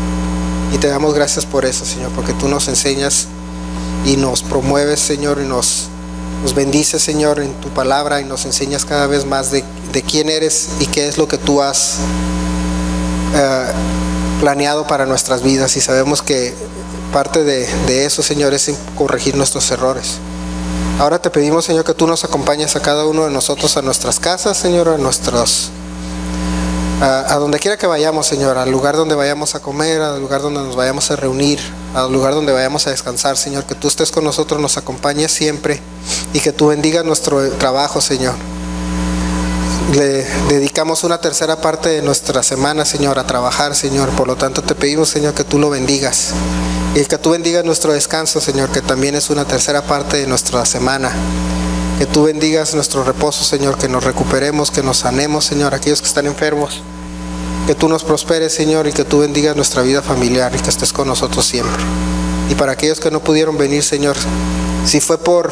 A: Y te damos gracias por eso, Señor, porque tú nos enseñas y nos promueves, Señor, y nos bendices, Señor, en tu palabra, y nos enseñas cada vez más de quién eres y qué es lo que tú has planeado para nuestras vidas. Y sabemos que parte de eso, Señor, es corregir nuestros errores. Ahora te pedimos, Señor, que tú nos acompañes a cada uno de nosotros a nuestras casas, Señor, a donde quiera que vayamos, Señor, al lugar donde vayamos a comer, al lugar donde nos vayamos a reunir, al lugar donde vayamos a descansar, Señor, que tú estés con nosotros, nos acompañes siempre y que tú bendigas nuestro trabajo, Señor. Le dedicamos una tercera parte de nuestra semana, Señor, a trabajar, Señor. Por lo tanto, te pedimos, Señor, que tú lo bendigas. Y que tú bendigas nuestro descanso, Señor, que también es una tercera parte de nuestra semana. Que tú bendigas nuestro reposo, Señor, que nos recuperemos, que nos sanemos, Señor, aquellos que están enfermos. Que tú nos prosperes, Señor, y que tú bendigas nuestra vida familiar y que estés con nosotros siempre. Y para aquellos que no pudieron venir, Señor, si fue por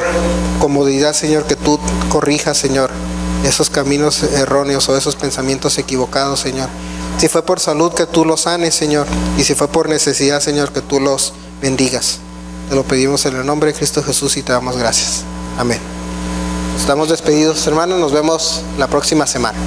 A: comodidad, Señor, que tú corrijas, Señor, esos caminos erróneos o esos pensamientos equivocados, Señor. Si fue por salud, que tú los sanes, Señor. Y si fue por necesidad, Señor, que tú los bendigas. Te lo pedimos en el nombre de Cristo Jesús y te damos gracias. Amén. Estamos despedidos, hermanos. Nos vemos la próxima semana.